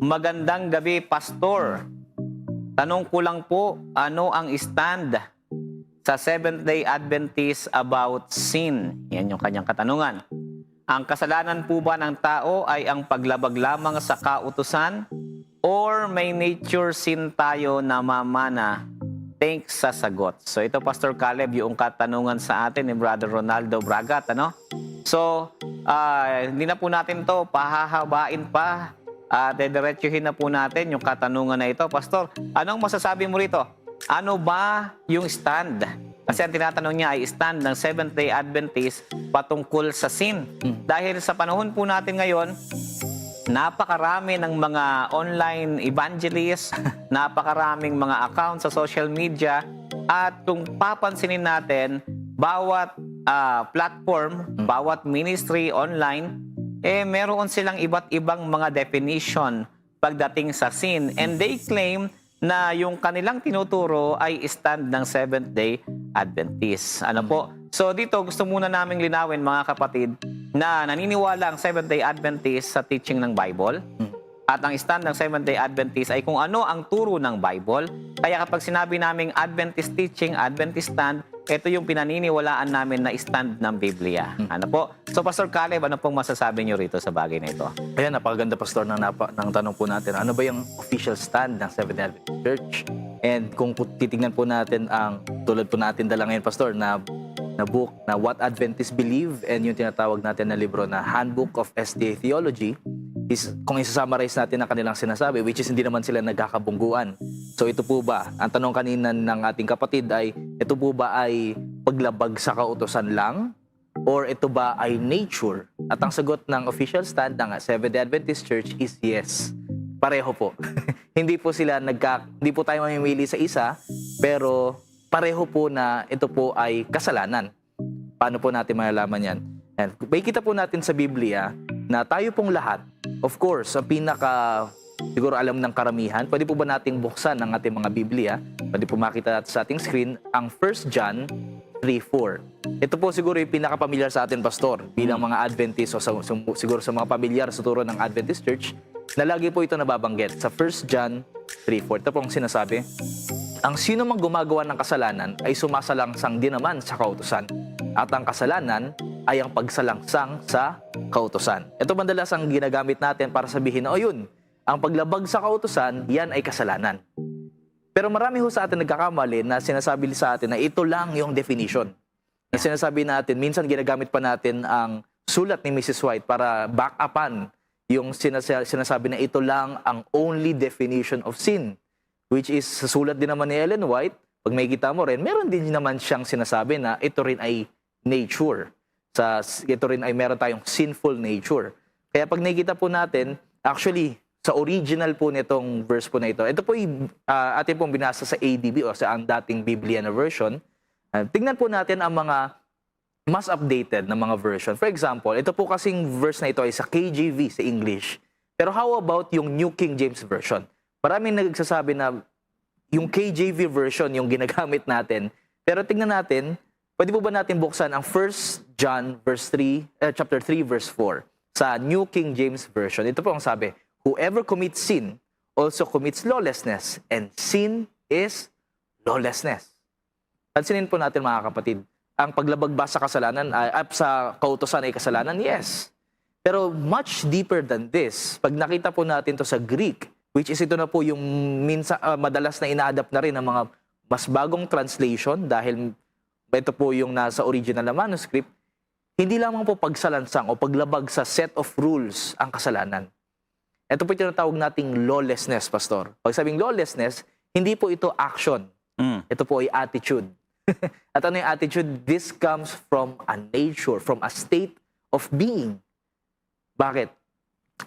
Magandang gabi, Pastor. Tanong ko lang po, ano ang stand sa Seventh-day Adventist about sin? Yan yung kanyang katanungan. Ang kasalanan po ba ng tao ay ang paglabag lamang sa kautusan or may nature sin tayo na mamana? Thanks sa sagot. So ito, Pastor Caleb, yung katanungan sa atin ni Brother Ronaldo Bragat, ano? So, hindi na po natin to pahahabain pa. Dediretsuhin na po natin yung katanungan na ito. Pastor, anong masasabi mo rito? Ano ba yung stand? Kasi ang tinatanong niya ay stand ng Seventh-day Adventist patungkol sa sin. Dahil sa panahon po natin ngayon, napakarami ng mga online evangelists, napakaraming mga accounts sa social media, at kung papansinin natin, bawat platform, bawat ministry online, meron silang iba't ibang mga definition pagdating sa sin. And they claim na yung kanilang tinuturo ay stand ng Seventh-day Adventist. Ano po? So dito gusto muna naming linawin, mga kapatid, na naniniwala ang Seventh-day Adventist sa teaching ng Bible. At ang stand ng Seventh-day Adventist ay kung ano ang turo ng Bible. Kaya kapag sinabi naming Adventist teaching, Adventist stand, ito yung pinaniniwalaan namin na stand ng Biblia. Ano po? So Pastor Caleb, ano pong masasabi niyo rito sa bagay na ito? Ayan, napakaganda, Pastor, ng tanong po natin. Ano ba yung official stand ng Seventh-day Adventist Church? And kung titignan po natin ang, tulad po natin dala ngayon, Pastor, na book na What Adventists Believe, and yung tinatawag natin na libro na Handbook of SDA Theology, is, kung isa-summarize natin ang kanilang sinasabi, which is hindi naman sila nagkakabungguan. So ito po ba, ang tanong kanina ng ating kapatid ay, ito po ba ay paglabag sa kautusan lang? Or ito ba ay nature? At ang sagot ng official stand ng Seventh-day Adventist Church is yes. Pareho po. Hindi po tayo mamimili sa isa, pero pareho po na ito po ay kasalanan. Paano po natin malalaman yan? And may kita po natin sa Biblia na tayo pong lahat, of course, ang siguro alam ng karamihan, pwede po ba nating buksan ang ating mga Biblia? Pwede po makita sa ating screen ang 1 John 3:4. Ito po siguro yung pinaka-pamilyar sa atin, Pastor, bilang mga Adventist o siguro sa mga pamilyar sa turo ng Adventist Church, na lagi po ito nababanggit sa 1 John 3:4. Ito po ang sinasabi, ang sino mang gumagawa ng kasalanan ay sumasalangsang din naman sa kautusan. At ang kasalanan ay ang pagsalangsang sa kautusan. Ito madalas ang ginagamit natin para sabihin na, yun, ang paglabag sa kautusan, yan ay kasalanan. Pero marami ho sa atin nagkakamali na sinasabi sa atin na ito lang yung definition. Na sinasabi natin, minsan ginagamit pa natin ang sulat ni Mrs. White para back upan yung sinasabi na ito lang ang only definition of sin. Which is, sa sulat din naman ni Ellen White, pag may kita mo rin, meron din naman siyang sinasabi na ito rin ay nature. Ito rin ay meron tayong sinful nature. Kaya pag nakikita po natin, actually, sa original po nitong verse po na ito po atin pong binasa sa ADB o sa ang dating Biblia na version. Tingnan po natin ang mga mas updated na mga version. For example, ito po kasing verse na ito ay sa KJV, sa English. Pero how about yung New King James Version? Maraming nagsasabi na yung KJV version yung ginagamit natin. Pero tingnan natin, pwede po ba natin buksan ang 1 John chapter 3 verse 4 sa New King James Version. Ito po ang sabi, whoever commits sin also commits lawlessness, and sin is lawlessness. Pansinin po natin, mga kapatid, ang paglabag ba sa kasalanan, sa kautusan ay kasalanan? Yes. Pero much deeper than this, pag nakita po natin to sa Greek, which is ito na po yung madalas na ina-adapt na rin ng mga mas bagong translation dahil ito po yung nasa original na manuscript, hindi lamang po pagsalansang o paglabag sa set of rules ang kasalanan. Ito po yung tinatawag nating lawlessness, Pastor. Pag sabing lawlessness, hindi po ito action. Ito po ay attitude. At ano yung attitude? This comes from a nature, from a state of being. Bakit?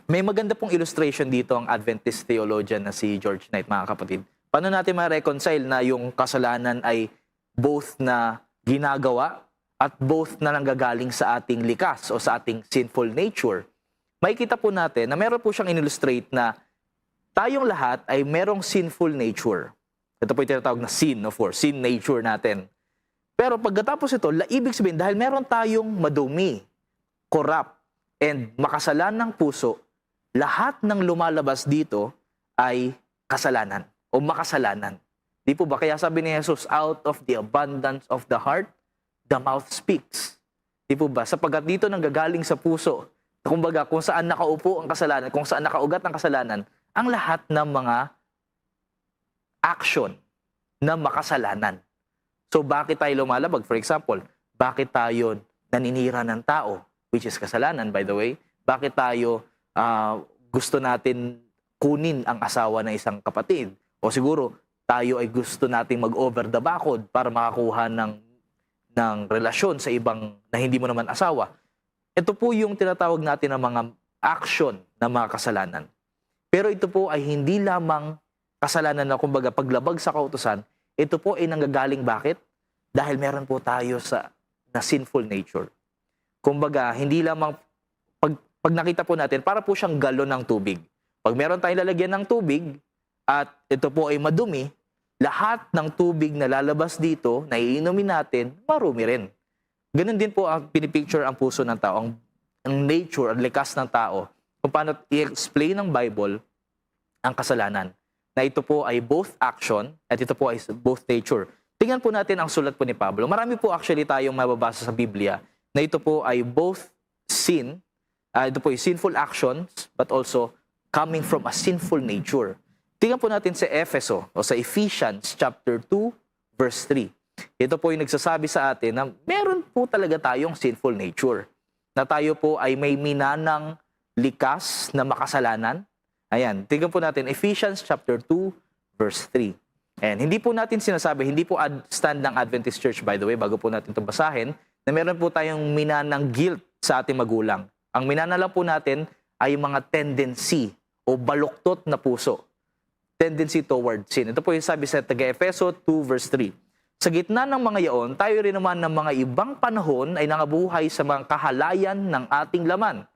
May maganda pong illustration dito ang Adventist theologian na si George Knight, mga kapatid. Paano natin ma-reconcile na yung kasalanan ay both na ginagawa at both na nanggagaling sa ating likas o sa ating sinful nature? Makikita po natin na meron po siyang in-illustrate na tayong lahat ay merong sinful nature. Ito po yung tinatawag na sin, of course, sin nature natin. Pero pagkatapos ito, ibig sabihin, dahil meron tayong madumi, corrupt, and makasalanang puso, lahat ng lumalabas dito ay kasalanan o makasalanan. Di po ba? Kaya sabi ni Jesus, out of the abundance of the heart, the mouth speaks. Di po ba? Sapagkat dito nanggagaling sa puso. Kumbaga, kung saan nakaupo ang kasalanan, kung saan nakaugat ang kasalanan, ang lahat ng mga action na makasalanan. So bakit tayo lumalabag? For example, bakit tayo naninira ng tao, which is kasalanan by the way? Bakit tayo gusto natin kunin ang asawa ng isang kapatid? O siguro, tayo ay gusto nating mag-over the backward para makakuha ng relasyon sa ibang na hindi mo naman asawa. Ito po yung tinatawag natin ng mga action na mga kasalanan. Pero ito po ay hindi lamang kasalanan na kumbaga paglabag sa kautusan, ito po ay nanggagaling bakit? Dahil meron po tayo na sinful nature. Kumbaga, hindi lamang pag nakita po natin, para po siyang galon ng tubig. Pag meron tayong lalagyan ng tubig at ito po ay madumi, lahat ng tubig na lalabas dito, na iinumin natin, marumi rin. Ganun din po ang pinipicture ang puso ng tao, ang nature, ang likas ng tao, kung paano i-explain ng Bible ang kasalanan. Na ito po ay both action at ito po ay both nature. Tingnan po natin ang sulat po ni Pablo. Marami po actually tayong mababasa sa Biblia na ito po ay both sin, ito po ay sinful actions, but also coming from a sinful nature. Tingnan po natin sa Efeso o sa Ephesians chapter 2 verse 3. Ito po yung nagsasabi sa atin na meron po talaga tayong sinful nature. Na tayo po ay may minanang likas na makasalanan. Ayan, tingnan po natin Ephesians chapter 2 verse 3. And hindi po natin sinasabi, hindi po stand ng Adventist Church by the way, bago po natin ito basahin, na meron po tayong minanang guilt sa ating magulang. Ang minana lang po natin ay mga tendency o baluktot na puso. Tendency toward sin. Ito po yung sabi sa taga-Efeso 2 verse 3. Sa gitna ng mga yaon, tayo rin naman ng mga ibang panahon ay nangabuhay sa mga kahalayan ng ating laman,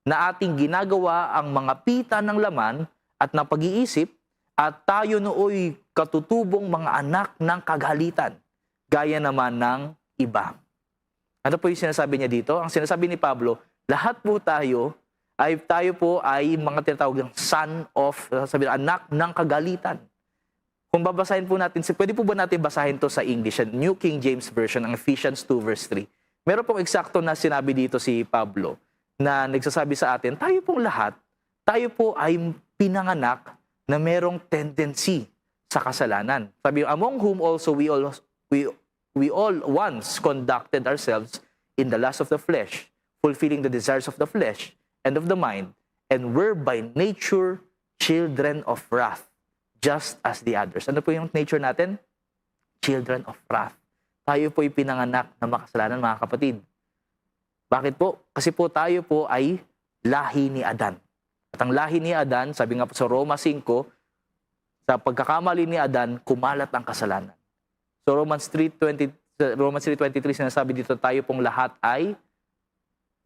na ating ginagawa ang mga pita ng laman at ng pag-iisip, at tayo nooy katutubong mga anak ng kagalitan, gaya naman ng iba. Ano po yung sinasabi niya dito? Ang sinasabi ni Pablo, lahat po tayo ay mga tinatawag ng son of, anak ng kagalitan. Kung babasahin po natin, pwede po ba natin basahin to sa English, New King James Version, ang Ephesians 2 verse 3. Meron pong eksakto na sinabi dito si Pablo, na nagsasabi sa atin, tayo pong lahat, tayo po ay pinanganak na merong tendency sa kasalanan. Sabi, among whom also we all once conducted ourselves in the lust of the flesh, fulfilling the desires of the flesh and of the mind, and were by nature children of wrath, just as the others. Ano po yung nature natin? Children of wrath. Tayo po ay pinanganak na makasalanan, mga kapatid. Bakit po? Kasi po tayo po ay lahi ni Adan. At ang lahi ni Adan, sabi nga po sa Roma 5, sa pagkakamali ni Adan, kumalat ang kasalanan. So Romans 3:23 sinasabi dito, tayo pong lahat ay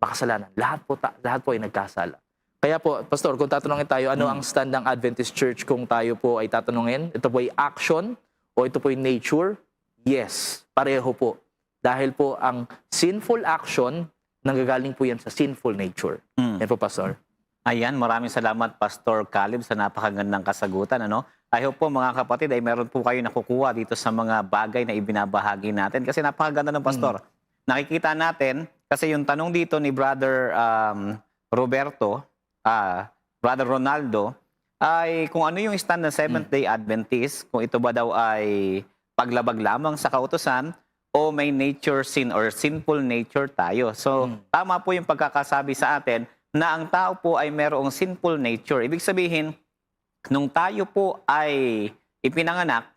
makasalanan. Lahat po ay nagkasala. Kaya po, Pastor, kung tatanungin tayo, ano ang stand ng Adventist Church kung tayo po ay tatanungin? Ito po ay action o ito po ay nature? Yes, pareho po. Dahil po ang sinful action, nanggagaling po yan sa sinful nature. Yan po, Pastor. Ayan, maraming salamat Pastor Caleb sa napakagandang kasagutan. Ano? I hope po mga kapatid ay meron po kayo nakukuha dito sa mga bagay na ibinabahagi natin kasi napakaganda ng Pastor. Nakikita natin, kasi yung tanong dito ni Brother Roberto, Brother Ronaldo, ay kung ano yung stand ng Seventh-day Adventist, kung ito ba daw ay paglabag lamang sa kautusan o may nature sin or sinful nature tayo. So, tama po yung pagkakasabi sa atin na ang tao po ay merong sinful nature. Ibig sabihin, nung tayo po ay ipinanganak,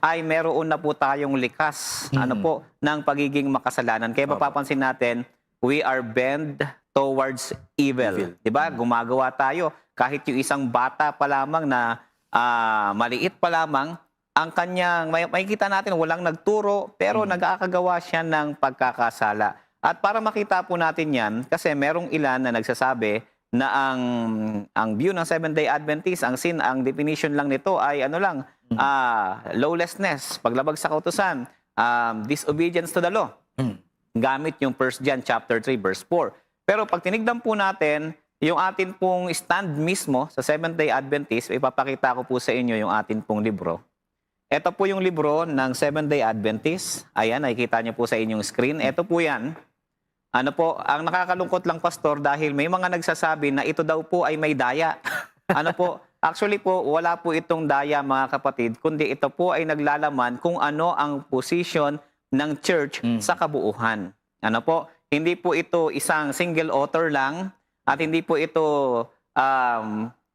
ay meron na po tayong likas ng pagiging makasalanan. Kaya mapapansin natin, we are bent towards evil. Diba? Gumagawa tayo. Kahit yung isang bata pa lamang na maliit pa lamang, ang kanyang, makikita natin, walang nagturo, pero nag-aakagawa siya ng pagkakasala. At para makita po natin yan, kasi merong ilan na nagsasabi na ang view ng Seventh-day Adventist, ang sin, ang definition lang nito ay ano lang, lawlessness, paglabag sa kautusan, disobedience to the law. Gamit yung 1 John chapter 3 verse 4. Pero pag tinignan po natin yung atin pong stand mismo sa Seventh-day Adventist, ipapakita ko po sa inyo yung atin pong libro. Ito po yung libro ng Seventh-day Adventist. Ayan, nakikita niyo po sa inyong screen. Ito po yan. Ano po, ang nakakalungkot lang, Pastor, dahil may mga nagsasabi na ito daw po ay may daya. Ano po, actually po, wala po itong daya, mga kapatid, kundi ito po ay naglalaman kung ano ang position ng church sa kabuuhan. Ano po, hindi po ito isang single author lang, at hindi po ito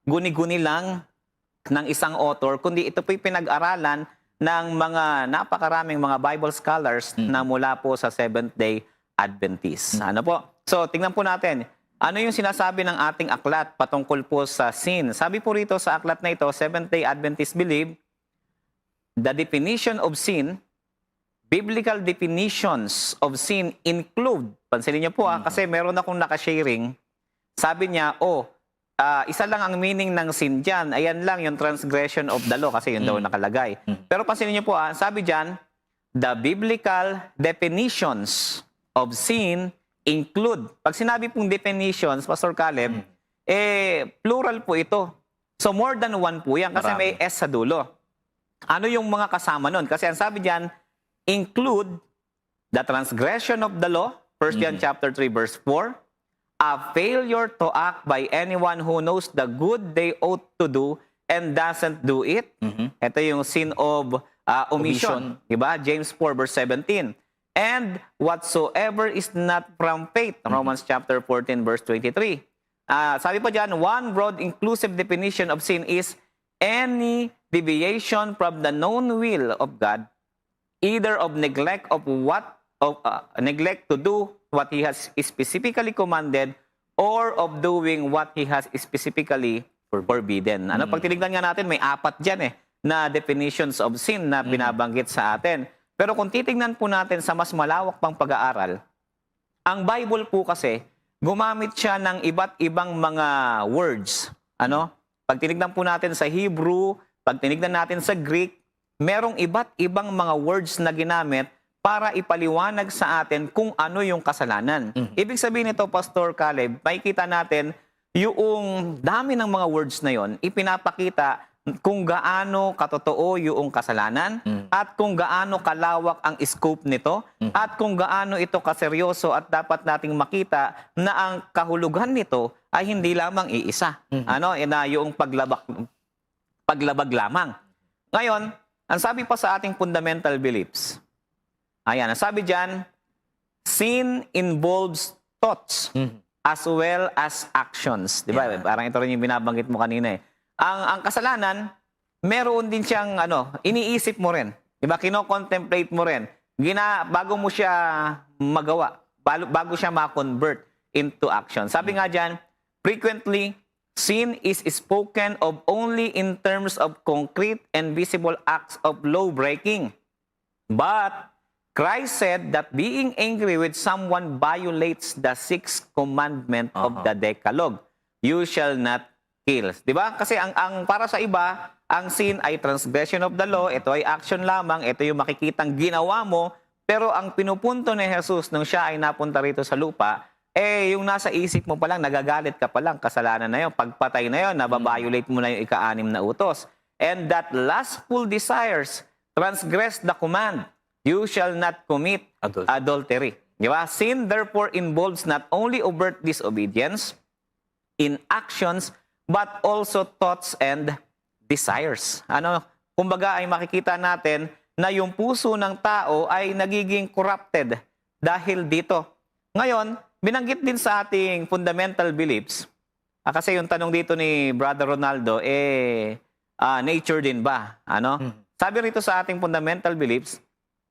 guni-guni lang ng isang author, kundi ito po'y pinag-aralan ng mga napakaraming mga Bible scholars na mula po sa Seventh-day Adventist. Ano po? So, tingnan po natin. Ano yung sinasabi ng ating aklat patungkol po sa sin? Sabi po rito sa aklat na ito, Seventh-day Adventist believe, the definition of sin, biblical definitions of sin include, pansinin niyo po kasi meron akong nakasharing. Sabi niya, isa lang ang meaning ng sin dyan. Ayan lang yung transgression of the law kasi yun daw nakalagay. Pero pansinin niyo po, sabi dyan, the biblical definitions of sin include. Pag sinabi pong definitions, Pastor Caleb, plural po ito. So more than one po yan kasi may S sa dulo. Ano yung mga kasama nun? Kasi ang sabi dyan, include the transgression of the law, 1 John chapter 3 verse 4, a failure to act by anyone who knows the good they ought to do and doesn't do it. Ito yung sin of omission. Diba? James 4 verse 17. And whatsoever is not from faith. Romans chapter 14 verse 23. Sabi pa dyan, one broad inclusive definition of sin is any deviation from the known will of God, either of neglect to do what He has specifically commanded or of doing what He has specifically forbidden. Ano, pag tinignan nga natin, may 4 dyan na definitions of sin na binabanggit sa atin. Pero kung titignan po natin sa mas malawak pang pag-aaral, ang Bible po kasi, gumamit siya ng iba't ibang mga words. Ano? Pag tinignan po natin sa Hebrew, pag tinignan natin sa Greek, merong iba't ibang mga words na ginamit para ipaliwanag sa atin kung ano yung kasalanan. Ibig sabihin nito, Pastor Caleb, makikita natin yung dami ng mga words na yon, ipinapakita kung gaano katotoo yung kasalanan at kung gaano kalawak ang scope nito at kung gaano ito kaseryoso at dapat nating makita na ang kahulugan nito ay hindi lamang iisa. Ano, na yung paglabag lamang. Ngayon, ang sabi pa sa ating fundamental beliefs, ayan, ang sabi dyan, sin involves thoughts as well as actions. Di ba? Parang ito rin yung binabanggit mo kanina Ang kasalanan, meron din siyang iniisip mo rin. Di ba? Kino-contemplate mo rin. Bago mo siya magawa, bago siya ma-convert into action. Sabi nga dyan, frequently, sin is spoken of only in terms of concrete and visible acts of law-breaking. But Christ said that being angry with someone violates the 6th commandment of the Decalogue. You shall not kill. Di ba? Kasi ang para sa iba, ang sin ay transgression of the law, ito ay action lamang, ito yung makikitang ginawa mo, pero ang pinupunto ni Jesus nung siya ay napunta rito sa lupa, yung nasa isip mo pa lang, nagagalit ka pa lang, kasalanan na yun, pagpatay na yun, nababiolate mo na yung ika-6 na utos. And that lustful desires transgress the command, you shall not commit adultery. Di ba? Sin therefore involves not only overt disobedience in actions, but also thoughts and desires. Kumbaga ay makikita natin na yung puso ng tao ay nagiging corrupted dahil dito. Ngayon, binanggit din sa ating fundamental beliefs, kasi yung tanong dito ni Brother Ronaldo, nature din ba? Sabi rito sa ating fundamental beliefs,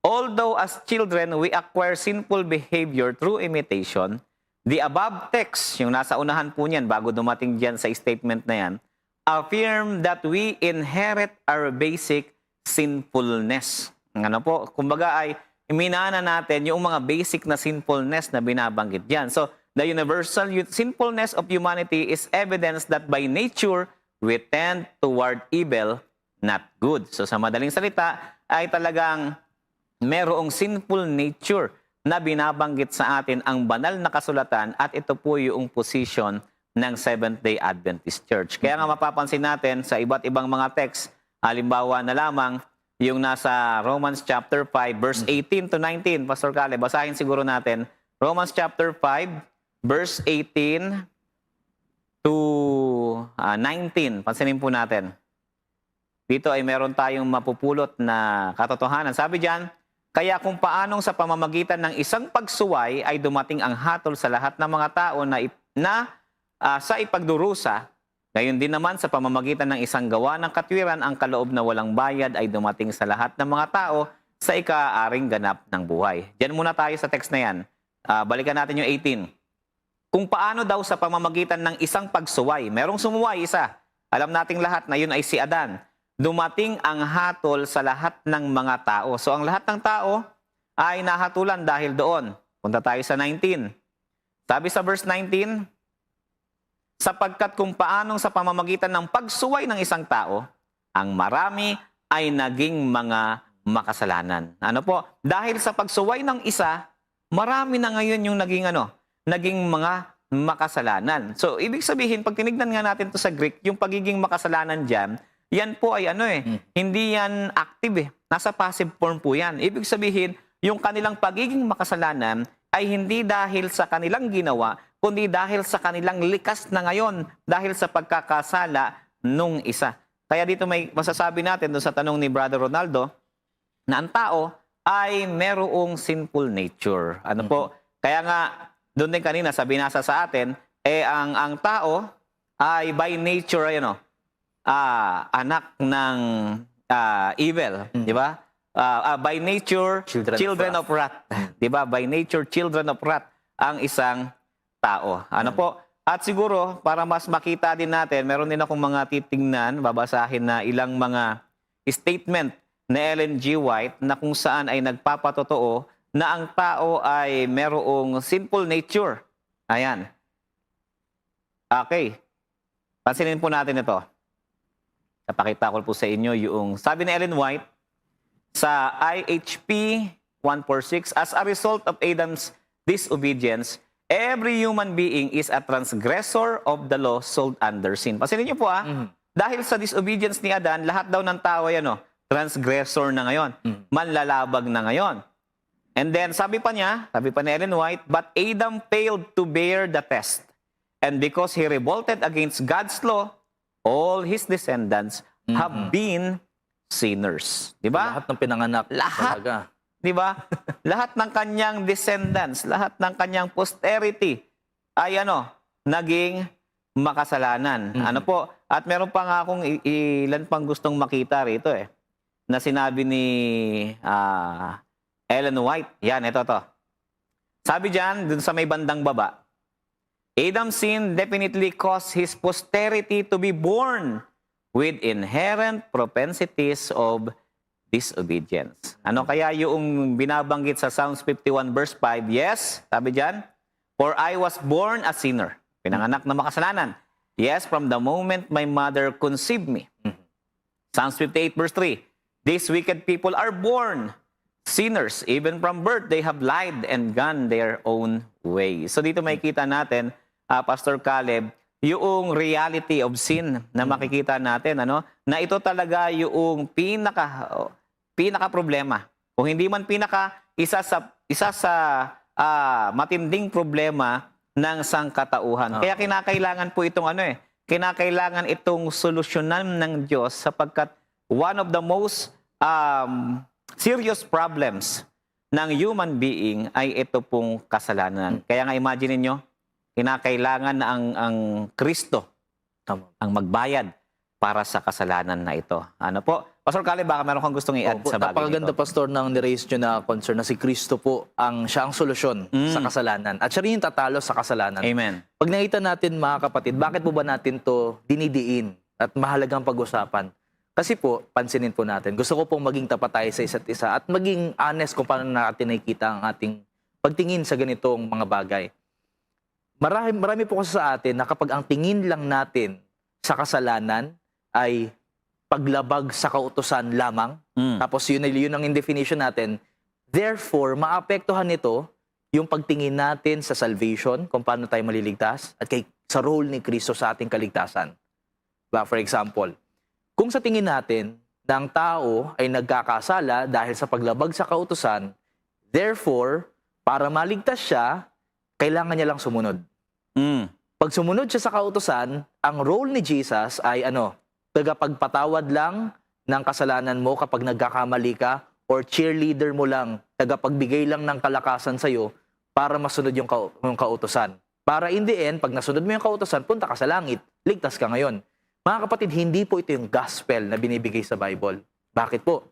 although as children we acquire sinful behavior through imitation, the above text, yung nasa unahan po niyan, bago dumating diyan sa statement na yan, affirm that we inherit our basic sinfulness. Kumbaga ay minana natin yung mga basic na sinfulness na binabanggit diyan. So, the universal sinfulness of humanity is evidence that by nature, we tend toward evil, not good. So, sa madaling salita, ay talagang merong sinful nature na binabanggit sa atin ang banal na kasulatan at ito po yung position ng Seventh-day Adventist Church. Kaya nga mapapansin natin sa iba't ibang mga text, halimbawa na lamang yung nasa Romans chapter 5 verse 18 to 19. Pastor Kale, basahin siguro natin. Romans chapter 5 verse 18 to 19. Pansinin po natin. Dito ay meron tayong mapupulot na katotohanan. Sabi diyan, kaya kung paanong sa pamamagitan ng isang pagsuway ay dumating ang hatol sa lahat ng mga tao sa ipagdurusa, gayon din naman sa pamamagitan ng isang gawa ng katwiran, ang kaloob na walang bayad ay dumating sa lahat ng mga tao sa ikaaring ganap ng buhay. Diyan muna tayo sa text na yan. Balikan natin yung 18. Kung paano daw sa pamamagitan ng isang pagsuway, merong sumuway isa. Alam nating lahat na yun ay si Adan. Dumating ang hatol sa lahat ng mga tao. So ang lahat ng tao ay nahatulan dahil doon. Punta tayo sa 19. Sabi sa verse 19, sapagkat kung paanong sa pamamagitan ng pagsuway ng isang tao, ang marami ay naging mga makasalanan. Ano po? Dahil sa pagsuway ng isa, marami na ngayon yung naging mga makasalanan. So, ibig sabihin, pag tinignan nga natin to sa Greek, yung pagiging makasalanan dyan, yan po ay hindi yan active Nasa passive form po yan. Ibig sabihin, yung kanilang pagiging makasalanan ay hindi dahil sa kanilang ginawa, kundi dahil sa kanilang likas na ngayon, dahil sa pagkakasala nung isa. Kaya dito may masasabi natin doon sa tanong ni Brother Ronaldo, na ang tao ay merong sinful nature. Ano po? Kaya nga, doon din kanina, sabi nasa sa atin, ang tao ay by nature, anak ng evil, di ba? By nature, children of wrath. Di ba? By nature, children of wrath ang isang tao. Ano po? At siguro, para mas makita din natin, meron din akong mga titingnan, babasahin na ilang mga statement na Ellen G. White na kung saan ay nagpapatotoo na ang tao ay merong sinful nature. Ayan. Okay. Pansinin po natin ito. Napakita ko po sa inyo yung sabi ni Ellen White sa IHP 146, as a result of Adam's disobedience, every human being is a transgressor of the law sold under sin. Pansinin niyo po dahil sa disobedience ni Adan, lahat daw ng tao ay transgressor na ngayon. Manlalabag na ngayon. And then sabi pa ni Ellen White, but Adam failed to bear the test. And because he revolted against God's law, all his descendants have been sinners. Di ba? Lahat ng pinanganak. Lahat. Talaga. Di ba? Lahat ng kanyang descendants, lahat ng kanyang posterity ay naging makasalanan. Ano po? At meron pa nga akong ilan pang gustong makita rito na sinabi ni Ellen White. Yan, ito to. Sabi diyan, dun sa may bandang baba, Adam's sin definitely caused his posterity to be born with inherent propensities of disobedience. Ano kaya yung binabanggit sa Psalms 51 verse 5? Yes, sabi diyan, for I was born a sinner. Pinanganak na makasalanan. Yes, from the moment my mother conceived me. Psalms 58 verse 3, these wicked people are born sinners. Even from birth, they have lied and gone their own way. So dito makikita natin, Pastor Caleb, yung reality of sin na makikita natin, na ito talaga yung pinaka problema. Kung hindi man isa sa matinding problema ng sangkatauhan. Kaya kinakailangan po itong kinakailangan itong solusyonan ng Diyos sapagkat one of the most serious problems ng human being ay ito pong kasalanan. Kaya nga imagine niyo, kinakailangan na ang Kristo ang magbayad para sa kasalanan na ito. Ano po? Pastor Kale, baka meron kang gustong i-add sa bagay napakaganda, nito. Pastor, nang niraise nyo na concern na si Kristo po siya ang solusyon sa kasalanan. At siya rin yung tatalo sa kasalanan. Amen. Pag nakita natin, mga kapatid, bakit po ba natin to dinidiin at mahalagang pag-usapan? Kasi po, pansinin po natin, gusto ko pong maging tapat tayo sa isa't isa at maging honest kung paano natin nakikita ang ating pagtingin sa ganitong mga bagay. Marami po kasi sa atin na kapag ang tingin lang natin sa kasalanan ay paglabag sa kautusan lamang, tapos yun ang definition natin, therefore, maapektuhan nito yung pagtingin natin sa salvation, kung paano tayo maliligtas, at sa role ni Kristo sa ating kaligtasan. For example, kung sa tingin natin na ang tao ay nagkakasala dahil sa paglabag sa kautusan, therefore, para maligtas siya, kailangan niya lang sumunod. Pag sumunod siya sa kautusan, ang role ni Jesus ay tagapagpatawad lang ng kasalanan mo kapag nagkakamali ka, or cheerleader mo lang, tagapagbigay lang ng kalakasan sa'yo para masunod yung kautusan. Para in the end, pag nasunod mo yung kautusan, punta ka sa langit, ligtas ka ngayon. Mga kapatid, hindi po ito yung gospel na binibigay sa Bible. Bakit po?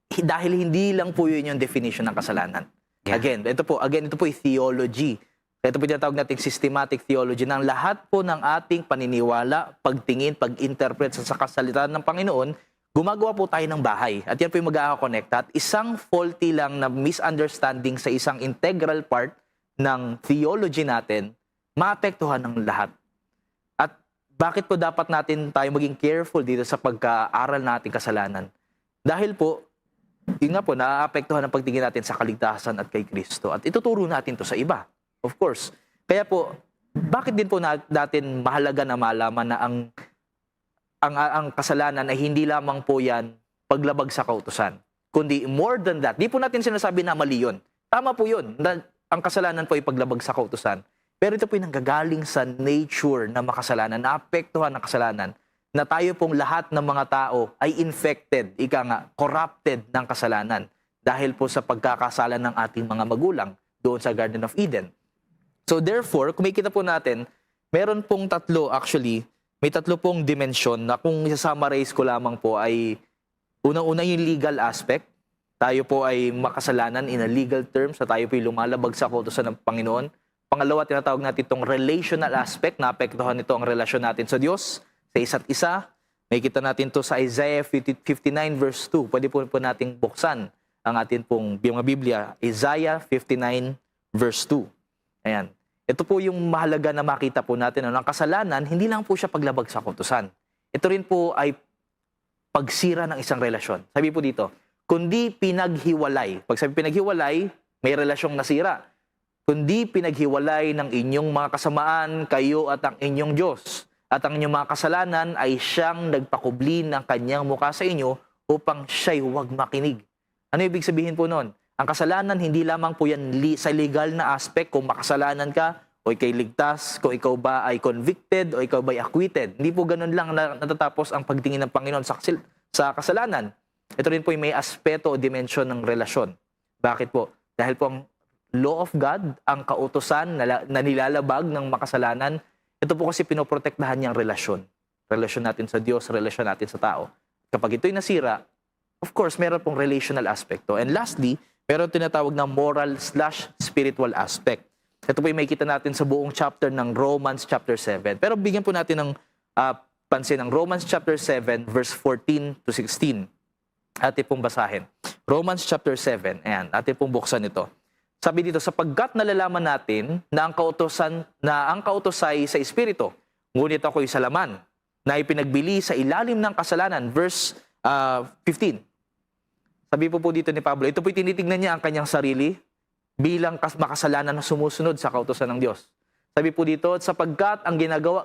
Dahil hindi lang po yun yung definition ng kasalanan. Yeah. Again, ito po yung theology. Ito po yung tinatawag nating systematic theology ng lahat po ng ating paniniwala, pagtingin, pag-interpret sa kasalitan ng Panginoon, gumagawa po tayo ng bahay. At yan po yung mag-connect. At isang faulty lang na misunderstanding sa isang integral part ng theology natin, maapektuhan ng lahat. At bakit po dapat natin tayo maging careful dito sa pagka-aral nating kasalanan? Dahil po, yun nga po, naaapektuhan ang pagtingin natin sa kaligtasan at kay Kristo. At ituturo natin to sa iba, of course. Kaya po, bakit din po natin mahalaga na malaman na ang kasalanan ay hindi lamang po yan paglabag sa kautusan, kundi more than that. Di po natin sinasabi na mali yun. Tama po yun. Ang kasalanan po ay paglabag sa kautusan. Pero ito po yung nanggagaling sa nature na makasalanan, naapektuhan ng kasalanan, na tayo pong lahat ng mga tao ay infected, corrupted ng kasalanan dahil po sa pagkakasala ng ating mga magulang doon sa Garden of Eden. So therefore, kung makikita po natin, meron pong may tatlo pong dimensyon na kung isa-summarize ko lamang po ay unang-una yung legal aspect. Tayo po ay makasalanan in a legal terms, na tayo po ay lumalabag sa kautusan ng Panginoon. Pangalawa, tinatawag natin itong relational aspect, na apektuhan nito ang relasyon natin sa Diyos, sa isa't isa. Makikita natin to sa Isaiah 59 verse 2. Pwede po nating buksan ang atin pong mga Biblia. Isaiah 59 verse 2. Ayan. Ito po yung mahalaga na makita po natin. Ang kasalanan, hindi lang po siya paglabag sa kautusan. Ito rin po ay pagsira ng isang relasyon. Sabi po dito, kundi pinaghiwalay. Pag sabi pinaghiwalay, may relasyong nasira. Kundi pinaghiwalay ng inyong mga kasamaan, kayo at ang inyong Diyos. At ang inyong mga kasalanan ay siyang nagpakubli ng kanyang mukha sa inyo upang siya'y huwag makinig. Ano ibig sabihin po nun? Ang kasalanan, hindi lamang po yan sa legal na aspect, kung makasalanan ka, o ikay ligtas, kung ikaw ba ay convicted, o ikaw ba ay acquitted. Hindi po ganun lang natatapos ang pagtingin ng Panginoon sa kasalanan. Ito rin po yung may aspeto o dimensyon ng relasyon. Bakit po? Dahil po ang law of God, ang kautusan na nilalabag ng makasalanan, ito po kasi pinoprotektahan niyang relasyon. Relasyon natin sa Diyos, relasyon natin sa tao. Kapag ito'y nasira, of course, meron pong relational aspecto. And lastly, meron tinatawag na moral/spiritual aspect. Ito po yung makikita natin sa buong chapter ng Romans chapter 7. Pero bigyan po natin ng pansin ng Romans chapter 7 verse 14 to 16. Atin pong basahin. Romans chapter 7. Ayan, atin pong buksan ito. Sabi dito, sapagkat nalalaman natin na ang kautusay sa Espiritu, ngunit ako'y sa laman, na ipinagbili sa ilalim ng kasalanan. Verse 15. Sabi po dito ni Pablo, ito po'y tinitignan niya ang kanyang sarili bilang makasalanan na sumusunod sa kautusan ng Diyos. Sabi po dito, sapagkat ang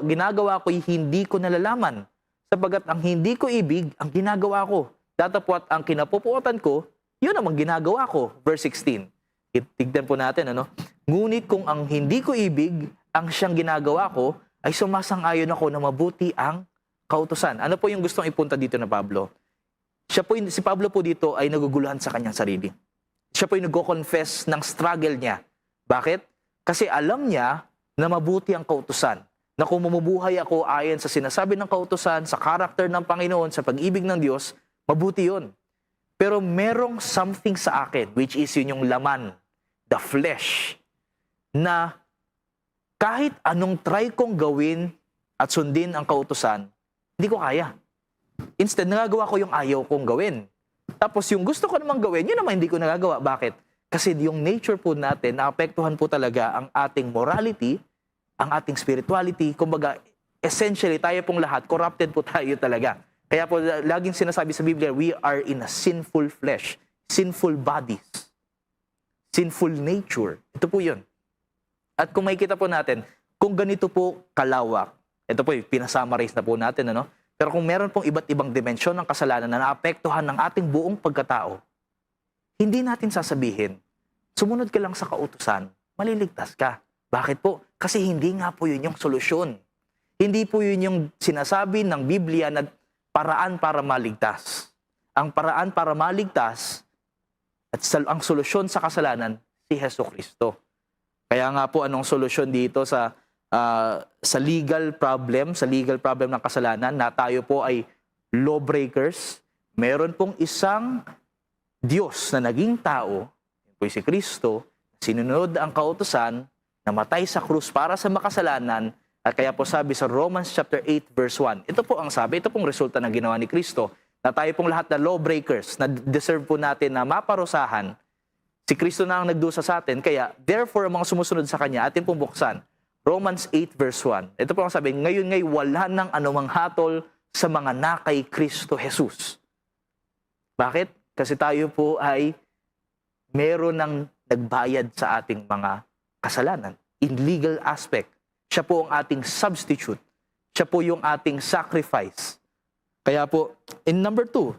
ginagawa ko'y hindi ko nalalaman. Sapagkat ang hindi ko ibig, ang ginagawa ko. Datapwat ang kinapupuotan ko, yun namang ginagawa ko. Verse 16. Tignan po natin, ngunit kung ang hindi ko ibig, ang siyang ginagawa ko, ay sumasang-ayon ako na mabuti ang kautusan. Ano po yung gustong ipunta dito na Pablo? Si Pablo po dito ay naguguluhan sa kanyang sarili. Siya po ay nag-confess ng struggle niya. Bakit? Kasi alam niya na mabuti ang kautusan. Na kung mamumuhay ako ayon sa sinasabi ng kautusan, sa karakter ng Panginoon, sa pag-ibig ng Diyos, mabuti yun. Pero merong something sa akin, which is yun yung laman, the flesh, na kahit anong try kong gawin at sundin ang kautusan, hindi ko kaya. Instead, nagagawa ko yung ayaw kong gawin. Tapos yung gusto ko namang gawin, yun naman hindi ko nagagawa. Bakit? Kasi yung nature po natin, naapektuhan po talaga ang ating morality, ang ating spirituality. Kumbaga, essentially, tayo pong lahat, corrupted po tayo talaga. Kaya po, laging sinasabi sa Biblia, we are in a sinful flesh, sinful bodies. sinful nature. Ito po yun. At kung makikita po natin, kung ganito po kalawak, ito po, pinasummarize na po natin, ano? Pero kung meron pong iba't ibang dimensyon ng kasalanan na naapektuhan ng ating buong pagkatao, hindi natin sasabihin, sumunod ka lang sa kautusan, maliligtas ka. Bakit po? Kasi hindi nga po yun yung solusyon. Hindi po yun yung sinasabi ng Biblia na paraan para maligtas. Ang paraan para maligtas at ang solusyon sa kasalanan, si Hesus Kristo. Kaya nga po, anong solusyon dito sa legal problem ng kasalanan na tayo po ay lawbreakers? Meron pong isang Diyos na naging tao, yun po si Kristo, sinunod ang kautusan, namatay sa krus para sa makasalanan, at kaya po sabi sa Romans chapter 8 verse 1, ito po ang sabi, ito pong resulta ng ginawa ni Kristo, na tayo pong lahat na lawbreakers, na deserve po natin na maparusahan, si Kristo na ang nagdusa sa atin, kaya therefore ang mga sumusunod sa Kanya, atin pong buksan, Romans 8 verse 1, ito po ang sabi, ngayon ngay wala nang anumang hatol sa mga nakay Kristo Jesus. Bakit? Kasi tayo po ay meron ng nagbayad sa ating mga kasalanan. In legal aspect, siya po ang ating substitute. Siya po yung ating sacrifice. Kaya po, in number 2,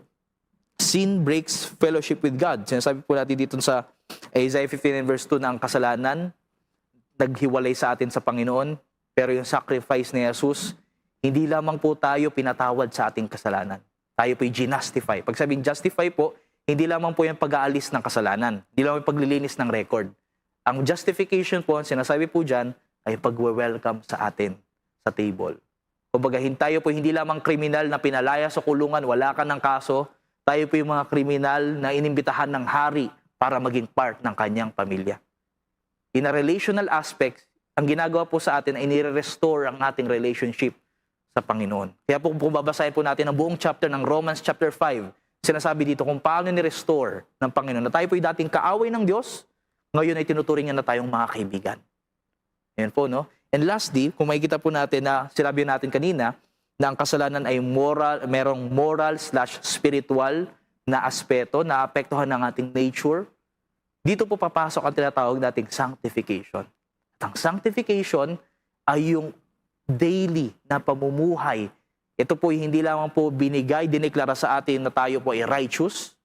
sin breaks fellowship with God. Sinasabi po natin dito sa Isaiah 59 verse 2 na ang kasalanan naghiwalay sa atin sa Panginoon, pero yung sacrifice ni Jesus, hindi lamang po tayo pinatawad sa ating kasalanan. Tayo po'y ginustify. Pag sabing justify po, hindi lamang po yung pag-aalis ng kasalanan. Hindi lamang yung paglilinis ng record. Ang justification po, sinasabi po dyan, ay pag-welcome sa atin sa table. Kumbaga, tayo po hindi lamang kriminal na pinalaya sa kulungan, wala ka ng kaso. Tayo po yung mga kriminal na inimbitahan ng hari para maging part ng kanyang pamilya. In a relational aspect, ang ginagawa po sa atin ay nire-restore ang ating relationship sa Panginoon. Kaya po kung babasahin po natin ang buong chapter ng Romans chapter 5, sinasabi dito kung paano ni-restore ng Panginoon na tayo po yung dating kaaway ng Diyos, ngayon ay tinuturing niya na tayong mga kaibigan. Ayan po, no? And lastly, kung makikita po natin na sinabi natin kanina na ang kasalanan ay merong moral/spiritual na aspeto na apektuhan ng ating nature, dito po papasok ang tinatawag nating sanctification. At ang sanctification ay yung daily na pamumuhay. Ito po hindi lamang po binigay, dineklara sa atin na tayo po ay righteous.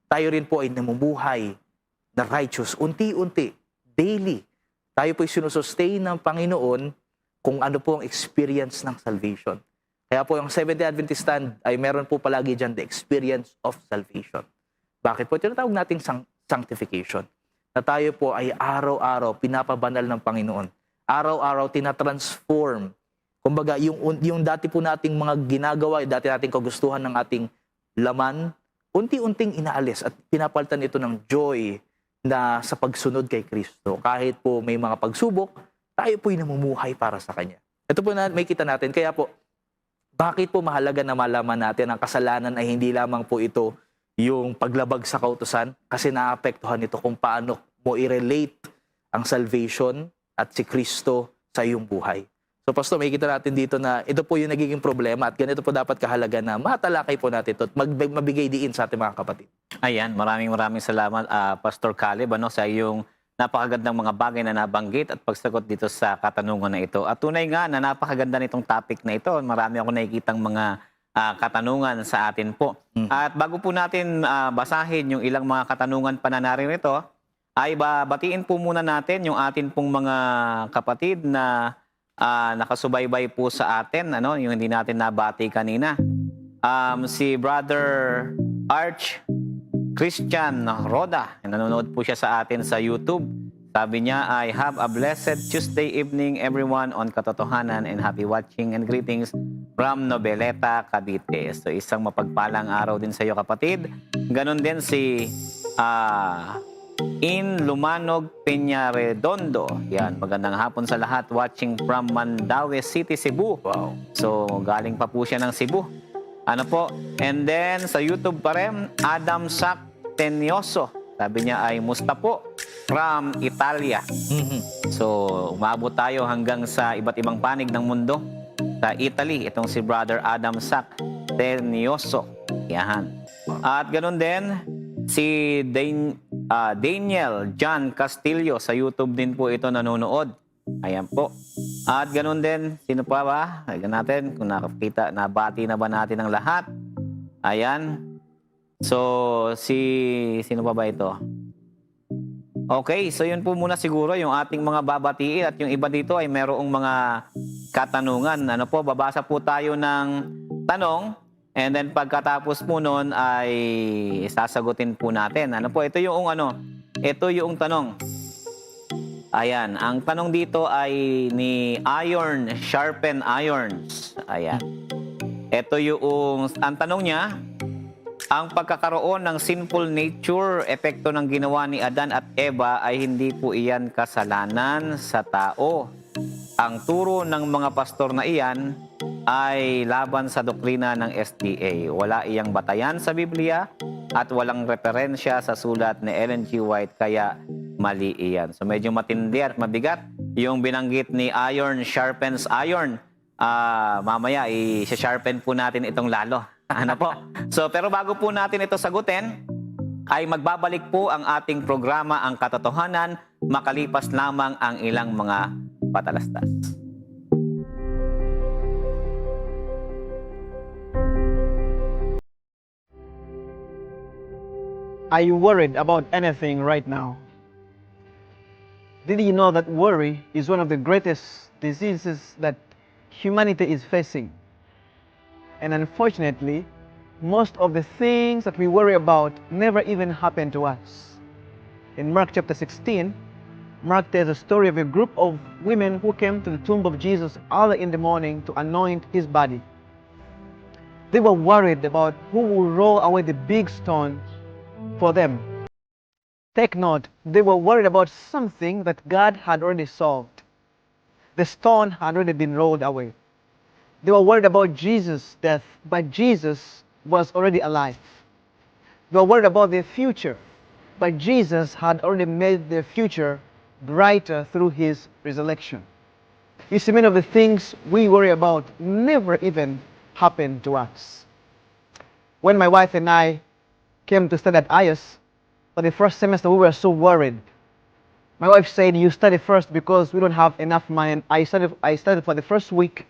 Tayo rin po ay namumuhay na righteous. Unti-unti, daily. Tayo po ay sinusustain ng Panginoon kung ano po ang experience ng salvation. Kaya po yung Seventh-day Adventist stand ay meron po palagi dyan the experience of salvation. Bakit po? Tinatawag nating sanctification. Na tayo po ay araw-araw pinapabanal ng Panginoon. Araw-araw tinatransform. Kumbaga, yung dati po nating mga ginagawa, dati nating kagustuhan ng ating laman, unti-unting inaalis at pinapalitan ito ng joy na sa pagsunod kay Kristo. Kahit po may mga pagsubok, tayo po'y namumuhay para sa Kanya. Ito po na may kita natin. Kaya po, bakit po mahalaga na malaman natin ang kasalanan ay hindi lamang po ito yung paglabag sa kautusan, kasi naapektuhan ito kung paano mo i-relate ang salvation at si Kristo sa iyong buhay. So Pastor, makikita natin dito na ito po yung nagiging problema at ganito po dapat kahalaga na matalakay po natin ito at mabigay diin sa ating mga kapatid. Ayan, maraming salamat Pastor Caleb sa iyong napakagandang mga bagay na nabanggit at pagsagot dito sa katanungan na ito. At tunay nga na napakaganda nitong topic na ito. Marami ako nakikitang mga katanungan sa atin po. At bago po natin basahin yung ilang mga katanungan pa na narito, ay batiin po muna natin yung atin pong mga kapatid na nakasubaybay po sa atin, yung hindi natin nabati kanina. Si Brother Arch Christian Roda, nanonood po siya sa atin sa YouTube. Sabi niya ay, have a blessed Tuesday evening everyone on Katotohanan and happy watching and greetings from Nobeleta, Cavite. So isang mapagpalang araw din sa iyo kapatid. Ganon din si In Lumanog Peñaredondo. Yan, magandang hapon sa lahat watching from Mandaue City, Cebu. Wow. So galing pa po siya ng Cebu. Ano po? And then sa YouTube pa rin, Adam Sac Tenioso. Sabi niya ay musta po from Italia. So umabot tayo hanggang sa iba't ibang panig ng mundo. Sa Italy, itong si Brother Adam Sac Tenioso. Yan. At ganun din, si Daniel John Castillo, sa YouTube din po ito nanonood. Ayan po. At ganun din, sino pa ba? Ayan natin kung nakakita, nabati na ba natin ang lahat? Ayan. So, sino pa ba ito? Okay, so yun po muna siguro yung ating mga babatiin at yung iba dito ay merong mga katanungan. Ano po, babasa po tayo ng tanong and then pagkatapos po nun ay sasagutin po natin. Ano po, ito yung tanong. Ayan, ang tanong dito ay ni Iron Sharpen Irons. Ayan. Ito ang tanong niya, ang pagkakaroon ng sinful nature, epekto ng ginawa ni Adan at Eva ay hindi po iyan kasalanan sa tao. Ang turo ng mga pastor na iyan ay laban sa doktrina ng SDA. Wala iyang batayan sa Biblia at walang referensya sa sulat ni Ellen G. White, kaya mali iyan. So medyo matindi at mabigat yung binanggit ni Iron Sharpens Iron. Mamaya i-sharpen po natin itong lalo. Ano po? So pero bago po natin ito sagutin, ay magbabalik po ang ating programa Ang Katotohanan makalipas lamang ang ilang mga patalastas. Are you worried about anything right now? Did you know that worry is one of the greatest diseases that humanity is facing? And unfortunately, most of the things that we worry about never even happen to us. In Mark chapter 16, Mark tells a story of a group of women who came to the tomb of Jesus early in the morning to anoint his body. They were worried about who will roll away the big stone for them. Take note, they were worried about something that God had already solved. The stone had already been rolled away. They were worried about Jesus' death, but Jesus was already alive. They were worried about their future, but Jesus had already made their future brighter through his resurrection. You see, many of the things we worry about never even happen to us. When my wife and I came to study at IOS, for the first semester we were so worried. My wife said, "You study first because we don't have enough money." I studied for the first week,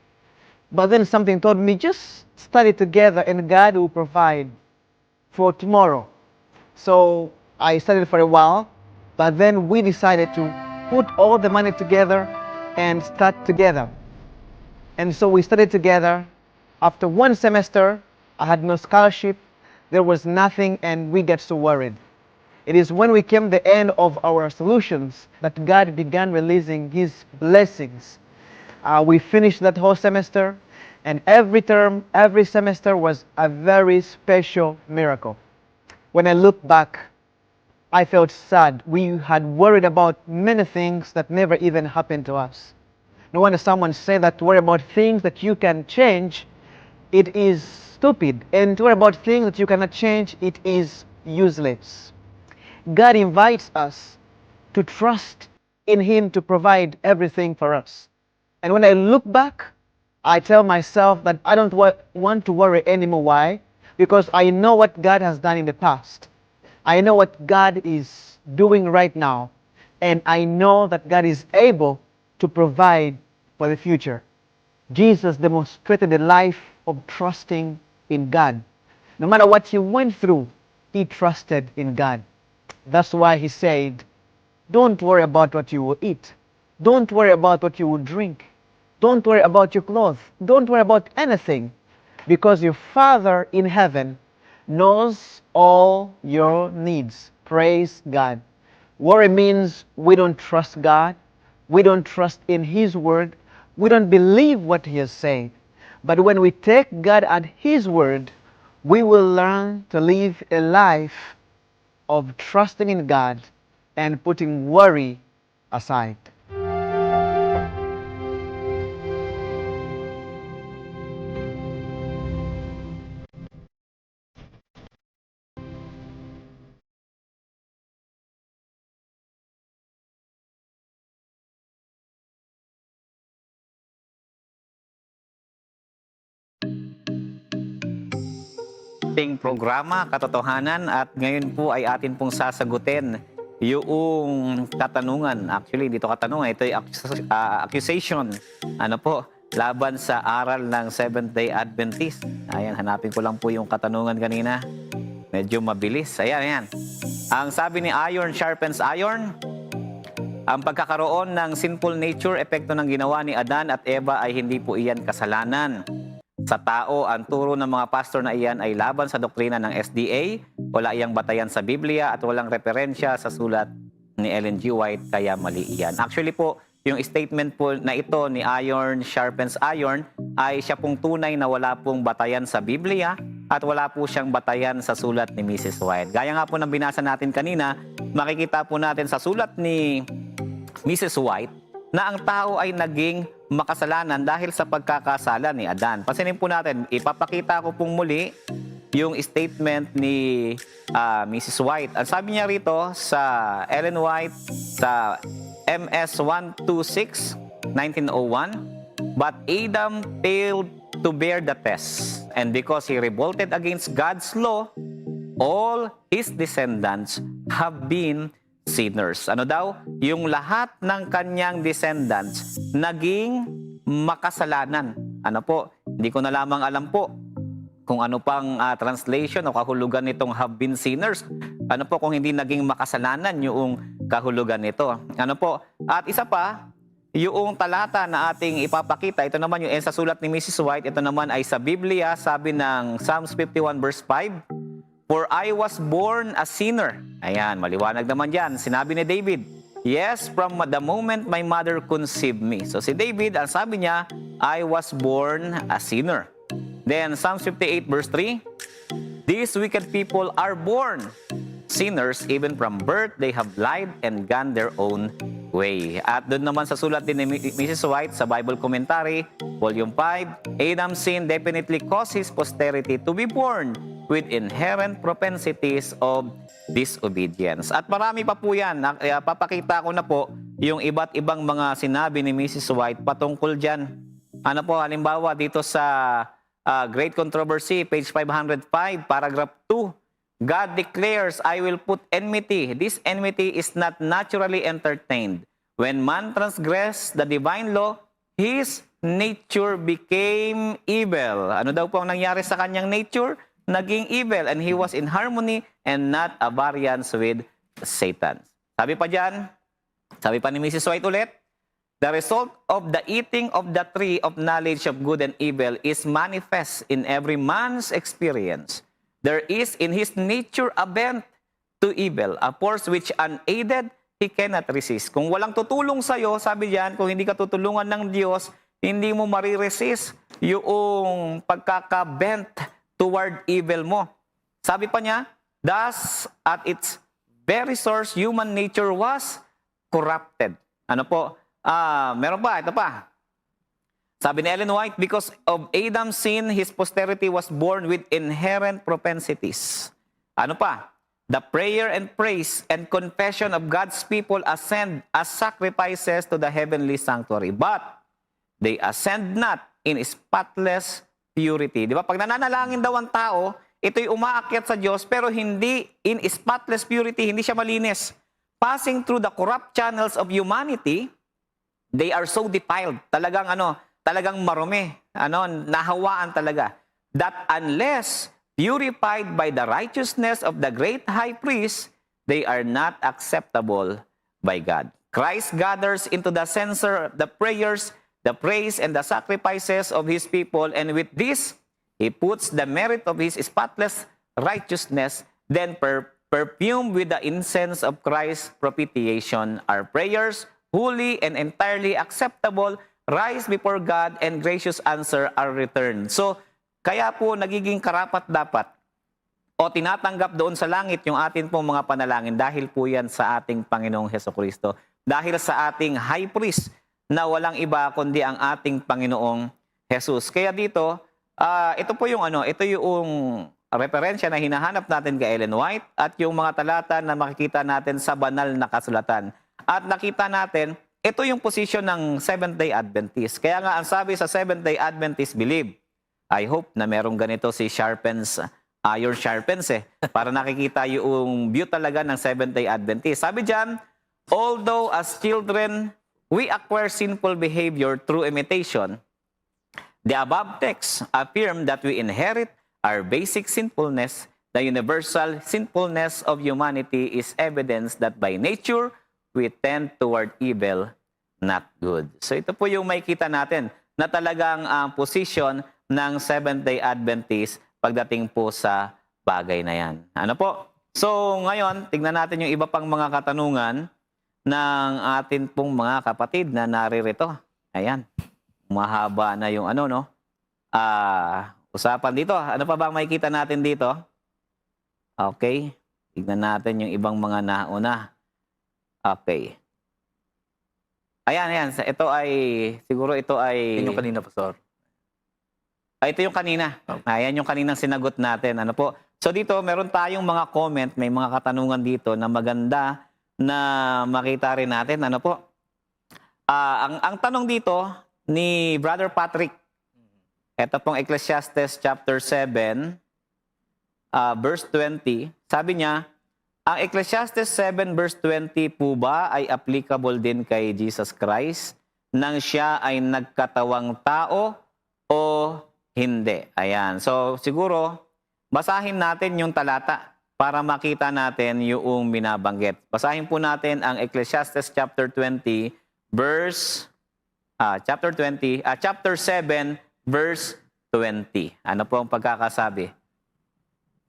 but then something told me, just study together and God will provide for tomorrow. So I studied for a while, but then we decided to put all the money together and start together. And so we studied together. After one semester, I had no scholarship, there was nothing, and we get so worried. It is when we came to the end of our solutions that God began releasing his blessings. We finished that whole semester, and every term, every semester was a very special miracle. When I look back, I felt sad. We had worried about many things that never even happened to us. No wonder someone said that to worry about things that you can change, it is stupid. And to worry about things that you cannot change, it is useless. God invites us to trust in him to provide everything for us. And when I look back, I tell myself that I don't want to worry anymore. Why? Because I know what God has done in the past. I know what God is doing right now. And I know that God is able to provide for the future. Jesus demonstrated the life of trusting in God. No matter what he went through, he trusted in God. That's why he said, don't worry about what you will eat. Don't worry about what you will drink. Don't worry about your clothes. Don't worry about anything, because your Father in heaven knows all your needs. Praise God. Worry means we don't trust God. We don't trust in his word. We don't believe what he has said. But when we take God at his word, we will learn to live a life of trusting in God and putting worry aside. ating programa, Katotohanan, at ngayon po ay atin pong sasagutin yung katanungan. Actually, dito katanungan, ito ay accusation. Ano po? Laban sa aral ng Seventh-day Adventist. Ayan, hanapin ko lang po yung katanungan kanina. Medyo mabilis. Ayan, ayan. Ang sabi ni Iron sharpens iron. Ang pagkakaroon ng sinful nature, epekto ng ginawa ni Adan at Eva ay hindi po iyan kasalanan. Sa tao, ang turo ng mga pastor na iyan ay laban sa doktrina ng SDA, wala iyang batayan sa Biblia at walang referensya sa sulat ni Ellen G. White, kaya mali iyan. Actually po, yung statement po na ito ni Iron sharpens iron ay siya pong tunay na wala pong batayan sa Biblia at wala po siyang batayan sa sulat ni Mrs. White. Gaya nga po ng binasa natin kanina, makikita po natin sa sulat ni Mrs. White na ang tao ay naging makasalanan dahil sa pagkakasala ni Adan. Pansinin po natin, ipapakita ko pong muli yung statement ni Mrs. White. Ang sabi niya rito sa Ellen White sa MS 126, 1901, but Adam failed to bear the test, and because he revolted against God's law, all his descendants have been sinners. Ano daw? Yung lahat ng kanyang descendants naging makasalanan. Ano po? Hindi ko na lamang alam po kung ano pang translation o kahulugan nitong have been sinners. Ano po kung hindi naging makasalanan yung kahulugan nito? Ano po? At isa pa, yung talata na ating ipapakita, ito naman yung sa sulat ni Mrs. White, ito naman ay sa Biblia, sabi ng Psalms 51 verse 5, "For I was born a sinner." Ayan, maliwanag naman dyan. Sinabi ni David, "Yes, from the moment my mother conceived me." So si David, ang sabi niya, I was born a sinner. Then Psalms 58 verse 3, "These wicked people are born sinners, even from birth they have lied and gone their own way." At doon naman sa sulat din ni Mrs. White sa Bible Commentary, Volume 5, "Adam's sin definitely caused his posterity to be born with inherent propensities of disobedience." At marami pa po yan. Papakita ko na po yung iba't ibang mga sinabi ni Mrs. White patungkol dyan. Ano po, halimbawa dito sa Great Controversy, page 505, paragraph 2, "God declares, I will put enmity. This enmity is not naturally entertained. When man transgressed the divine law, his nature became evil." Ano daw po ang nangyari sa kanyang nature? Naging evil, and he was in harmony and not a variance with Satan. Sabi pa dyan, sabi pa ni Mrs. White ulit, "The result of the eating of the tree of knowledge of good and evil is manifest in every man's experience. There is in his nature a bent to evil, a force which unaided he cannot resist." Kung walang tutulong sa'yo, sabi diyan, kung hindi ka tutulungan ng Diyos, hindi mo mariresist yung pagkaka-bent toward evil mo. Sabi pa niya, "Thus, at its very source, human nature was corrupted." Ano po? Meron pa, ito pa. Sabi ni Ellen White, "Because of Adam's sin, his posterity was born with inherent propensities." Ano pa? "The prayer and praise and confession of God's people ascend as sacrifices to the heavenly sanctuary, but they ascend not in spotless purity." Di ba? Pag nananalangin daw ang tao, ito'y umaakyat sa Diyos, pero hindi in spotless purity, hindi siya malinis. Passing through the corrupt channels of humanity, they are so defiled. Talagang marumi. Nahawaan talaga. That unless purified by the righteousness of the great high priest, they are not acceptable by God. Christ gathers into the censer the prayers, the praise, and the sacrifices of his people, and with this, he puts the merit of his spotless righteousness, then perfumed with the incense of Christ's propitiation. Our prayers, holy and entirely acceptable, rise before God, and gracious answer are returned. So, kaya po nagiging karapat-dapat o tinatanggap doon sa langit yung atin pong mga panalangin dahil po yan sa ating Panginoong Hesukristo. Dahil sa ating high priest na walang iba kundi ang ating Panginoong Jesus. Kaya dito, ito po yung ito yung referensya na hinahanap natin kay Ellen White at yung mga talata na makikita natin sa banal na kasulatan. At nakita natin, ito yung posisyon ng Seventh-day Adventist. Kaya nga ang sabi sa Seventh-day Adventist believe, I hope na merong ganito si sharpens iron sharpens para nakikita yung view talaga ng Seventh-day Adventist. Sabi diyan, although as children, we acquire sinful behavior through imitation, the above texts affirm that we inherit our basic sinfulness. The universal sinfulness of humanity is evidence that by nature, we tend toward evil, not good. So ito po yung makikita natin na talagang ang position ng Seventh-day Adventist pagdating po sa bagay na yan. Ano po? So ngayon, tignan natin yung iba pang mga katanungan ng atin pong mga kapatid na naririto. Ayan. Mahaba na yung usapan dito. Ano pa ba ang makikita natin dito? Okay. Tignan natin yung ibang mga nauna. Okay. Ayan. Ito ay, siguro ito ay... Yun yung kanina, Pastor. Ito yung kanina. Ayan yung kaninang sinagot natin. Ano po? So dito, meron tayong mga comment, may mga katanungan dito na maganda na makita rin natin. Ano po? Ang tanong dito ni Brother Patrick, ito pong Ecclesiastes chapter 7, verse 20, sabi niya, ang Ecclesiastes 7 verse 20 po ba ay applicable din kay Jesus Christ nang siya ay nagkatawang tao o hindi? Ayan. So siguro, basahin natin yung talata para makita natin yung binabanggit. Basahin po natin ang Ecclesiastes chapter 20 verse chapter 7 verse 20. Ano po ang pagkakasabi?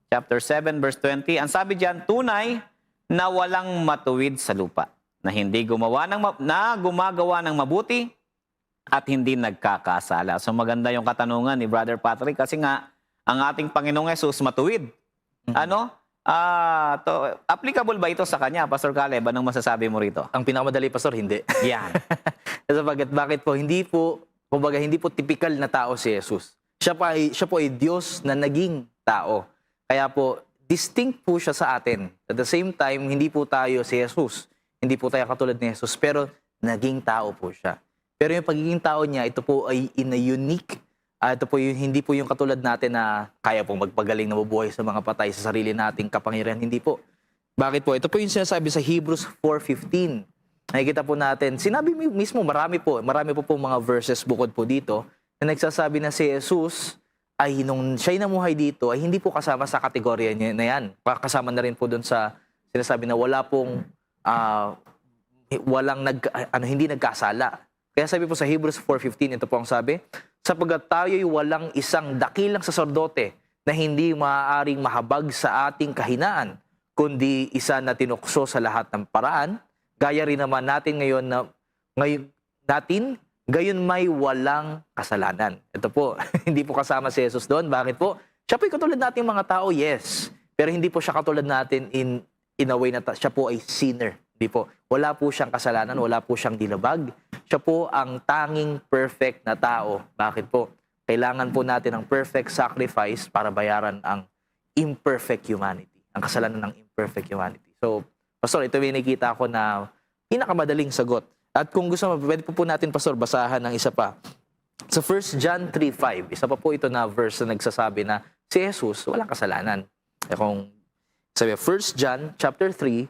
Chapter 7 verse 20. Ang sabi diyan, tunay na walang matuwid sa lupa, na hindi gumagawa ng mabuti at hindi nagkakasala. So maganda yung katanungan ni Brother Patrick kasi nga ang ating Panginoong Hesus matuwid. Applicable ba ito sa kanya, Pastor Caleb? Anong masasabi mo rito? Ang pinakamadali, Pastor, hindi. Yan. Kasi bakit po? Hindi po typical na tao si Jesus. Siya po ay Diyos na naging tao. Kaya po, distinct po siya sa atin. At the same time, hindi po tayo si Jesus. Hindi po tayo katulad ni Jesus, pero naging tao po siya. Pero yung pagiging tao niya, ito po ay in a unique, ito po hindi po yung katulad natin na kaya pong magpagaling na mabuhay sa mga patay sa sarili nating kapangyarihan. Hindi po. Bakit po? Ito po yung sinasabi sa Hebrews 4:15. Nakikita po natin, sinabi mismo, marami po mga verses bukod po dito, na nagsasabi na si Jesus ay nung siya'y namuhay dito, ay hindi po kasama sa kategorya niya na yan. Kasama na rin po doon sa sinasabi na hindi nagkasala. Kaya sabi po sa Hebrews 4:15, ito po ang sabi, sapagkat tayo'y walang isang dakilang saserdote na hindi maaaring mahabag sa ating kahinaan, kundi isa na tinukso sa lahat ng paraan, gaya rin naman natin gayon may walang kasalanan. Ito po, hindi po kasama si Jesus doon. Bakit po? Siya po ay katulad nating mga tao, yes. Pero hindi po siya katulad natin in a way na siya po ay sinner. Hindi po. Wala po siyang kasalanan, wala po siyang dilabag. Siya po ang tanging perfect na tao. Bakit po? Kailangan po natin ng perfect sacrifice para bayaran ang imperfect humanity. Ang kasalanan ng imperfect humanity. So, Pastor, ito yung nakikita ko na pinakamadaling sagot. At kung gusto mo, pwede po natin, Pastor, basahan ng isa pa. Sa 1 John 3:5, isa pa po ito na verse na nagsasabi na si Jesus walang kasalanan. Kung sabi, 1 John chapter 3,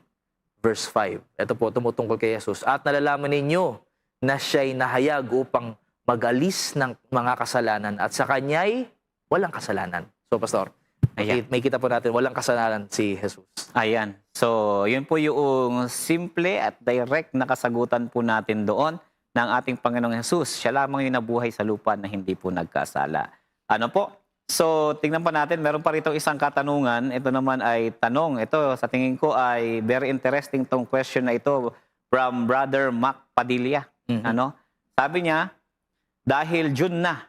verse 5. Ito po, tumutungkol kay Jesus. At nalalaman ninyo na siya'y nahayag upang mag-alis ng mga kasalanan at sa kanya'y walang kasalanan. So, Pastor, may kita po natin, walang kasalanan si Jesus. Ayan. So, yun po yung simple at direct na kasagutan po natin doon ng ating Panginoong Hesus. Siya lamang yung nabuhay sa lupa na hindi po nagkasala. Ano po? So, tingnan pa natin. Meron pa rito isang katanungan. Ito naman ay tanong. Ito, sa tingin ko ay very interesting tong question na ito from Brother Mac Padilla. Ano? Sabi niya, dahil June na.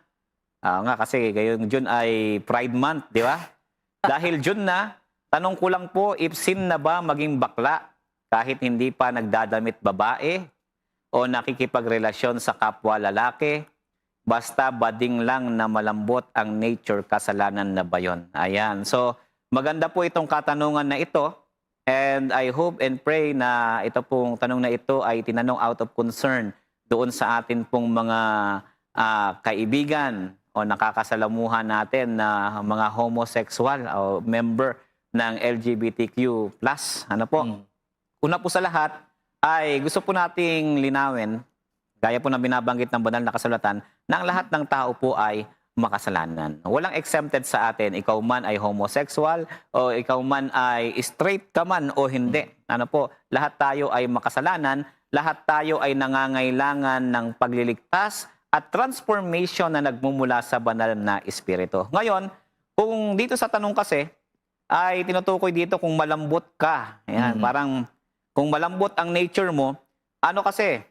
Nga kasi ngayong June ay Pride Month, di ba? Dahil June na, tanong ko lang po, if sin na ba maging bakla kahit hindi pa nagdadamit babae o nakikipagrelasyon sa kapwa lalaki, basta bading lang na malambot ang nature, kasalanan na ba yun? Ayan. So, maganda po itong katanungan na ito and I hope and pray na ito pong tanong na ito ay tinanong out of concern doon sa atin pong mga kaibigan o nakakasalamuhan natin na mga homosexual o member ng LGBTQ+. Ano po? Una po sa lahat ay gusto po nating linawin, gaya po na binabanggit ng banal na kasulatan, na ang lahat ng tao po ay makasalanan. Walang exempted sa atin, ikaw man ay homosexual o ikaw man ay straight ka man o hindi. Ano po? Lahat tayo ay makasalanan, lahat tayo ay nangangailangan ng pagliligtas at transformation na nagmumula sa banal na espiritu. Ngayon, kung dito sa tanong kasi, ay tinutukoy dito kung malambot ka. Ayan, parang kung malambot ang nature mo, ano kasi,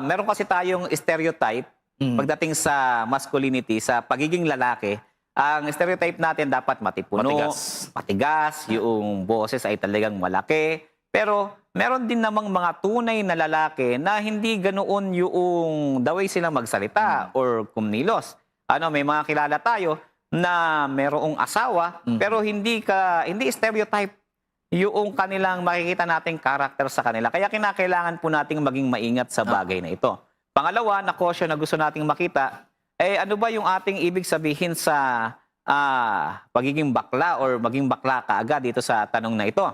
meron kasi tayong stereotype pagdating sa masculinity, sa pagiging lalaki. Ang stereotype natin dapat matipuno, matigas, yung boses ay talagang malaki. Pero meron din namang mga tunay na lalaki na hindi ganoon yung the way sila magsalita or kumilos. May mga kilala tayo na merong asawa pero hindi stereotype yung kanilang makikita nating karakter sa kanila. Kaya kinakailangan po nating maging maingat sa bagay na ito. Pangalawa, na caution na gusto nating makita, ano ba yung ating ibig sabihin sa pagiging bakla or maging bakla kaagad dito sa tanong na ito?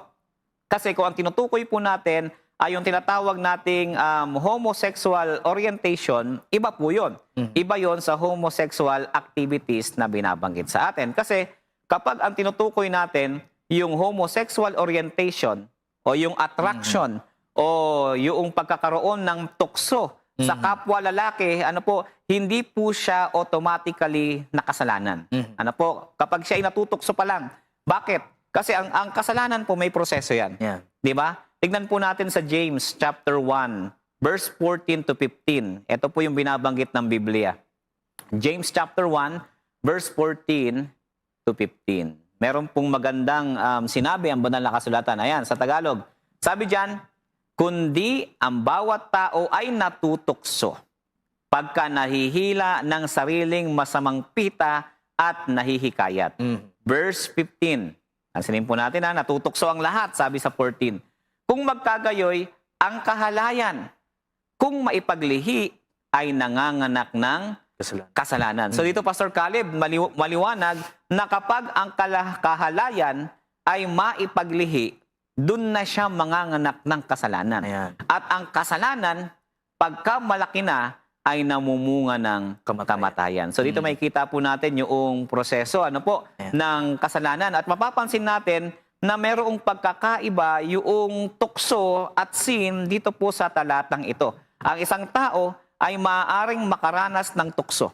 Kasi kung ang tinutukoy po natin ay yung tinatawag nating homosexual orientation, iba po yun. Iba yon sa homosexual activities na binabanggit sa atin. Kasi kapag ang tinutukoy natin yung homosexual orientation o yung attraction o yung pagkakaroon ng tukso sa kapwa lalaki, hindi po siya automatically nakasalanan. Kapag siya ay natutukso pa lang. Bakit? Kasi ang kasalanan po may proseso yan. Yeah. 'Di ba? Tignan po natin sa James chapter 1, verse 14 to 15. Ito po yung binabanggit ng Biblia. James chapter 1, verse 14 to 15. Meron pong magandang sinabi ang banal na kasulatan. Ayan, sa Tagalog. Sabi diyan, kundi ang bawat tao ay natutukso pagka nahihila ng sariling masamang pita at nahihikayat. Verse 15. Pansinin po natin natutukso ang lahat, sabi sa 14. Kung magkagayoy, ang kahalayan, kung maipaglihi, ay nanganganak ng kasalanan. So dito, Pastor Caleb, maliwanag na kapag ang kahalayan ay maipaglihi, dun na siya manganganak ng kasalanan. Ayan. At ang kasalanan, pagka malaki na, ay namumunga ng kamatayan. So dito makikita po natin yung proseso ng kasalanan. At mapapansin natin na mayroong pagkakaiba yung tukso at sin dito po sa talatang ito. Ang isang tao ay maaaring makaranas ng tukso.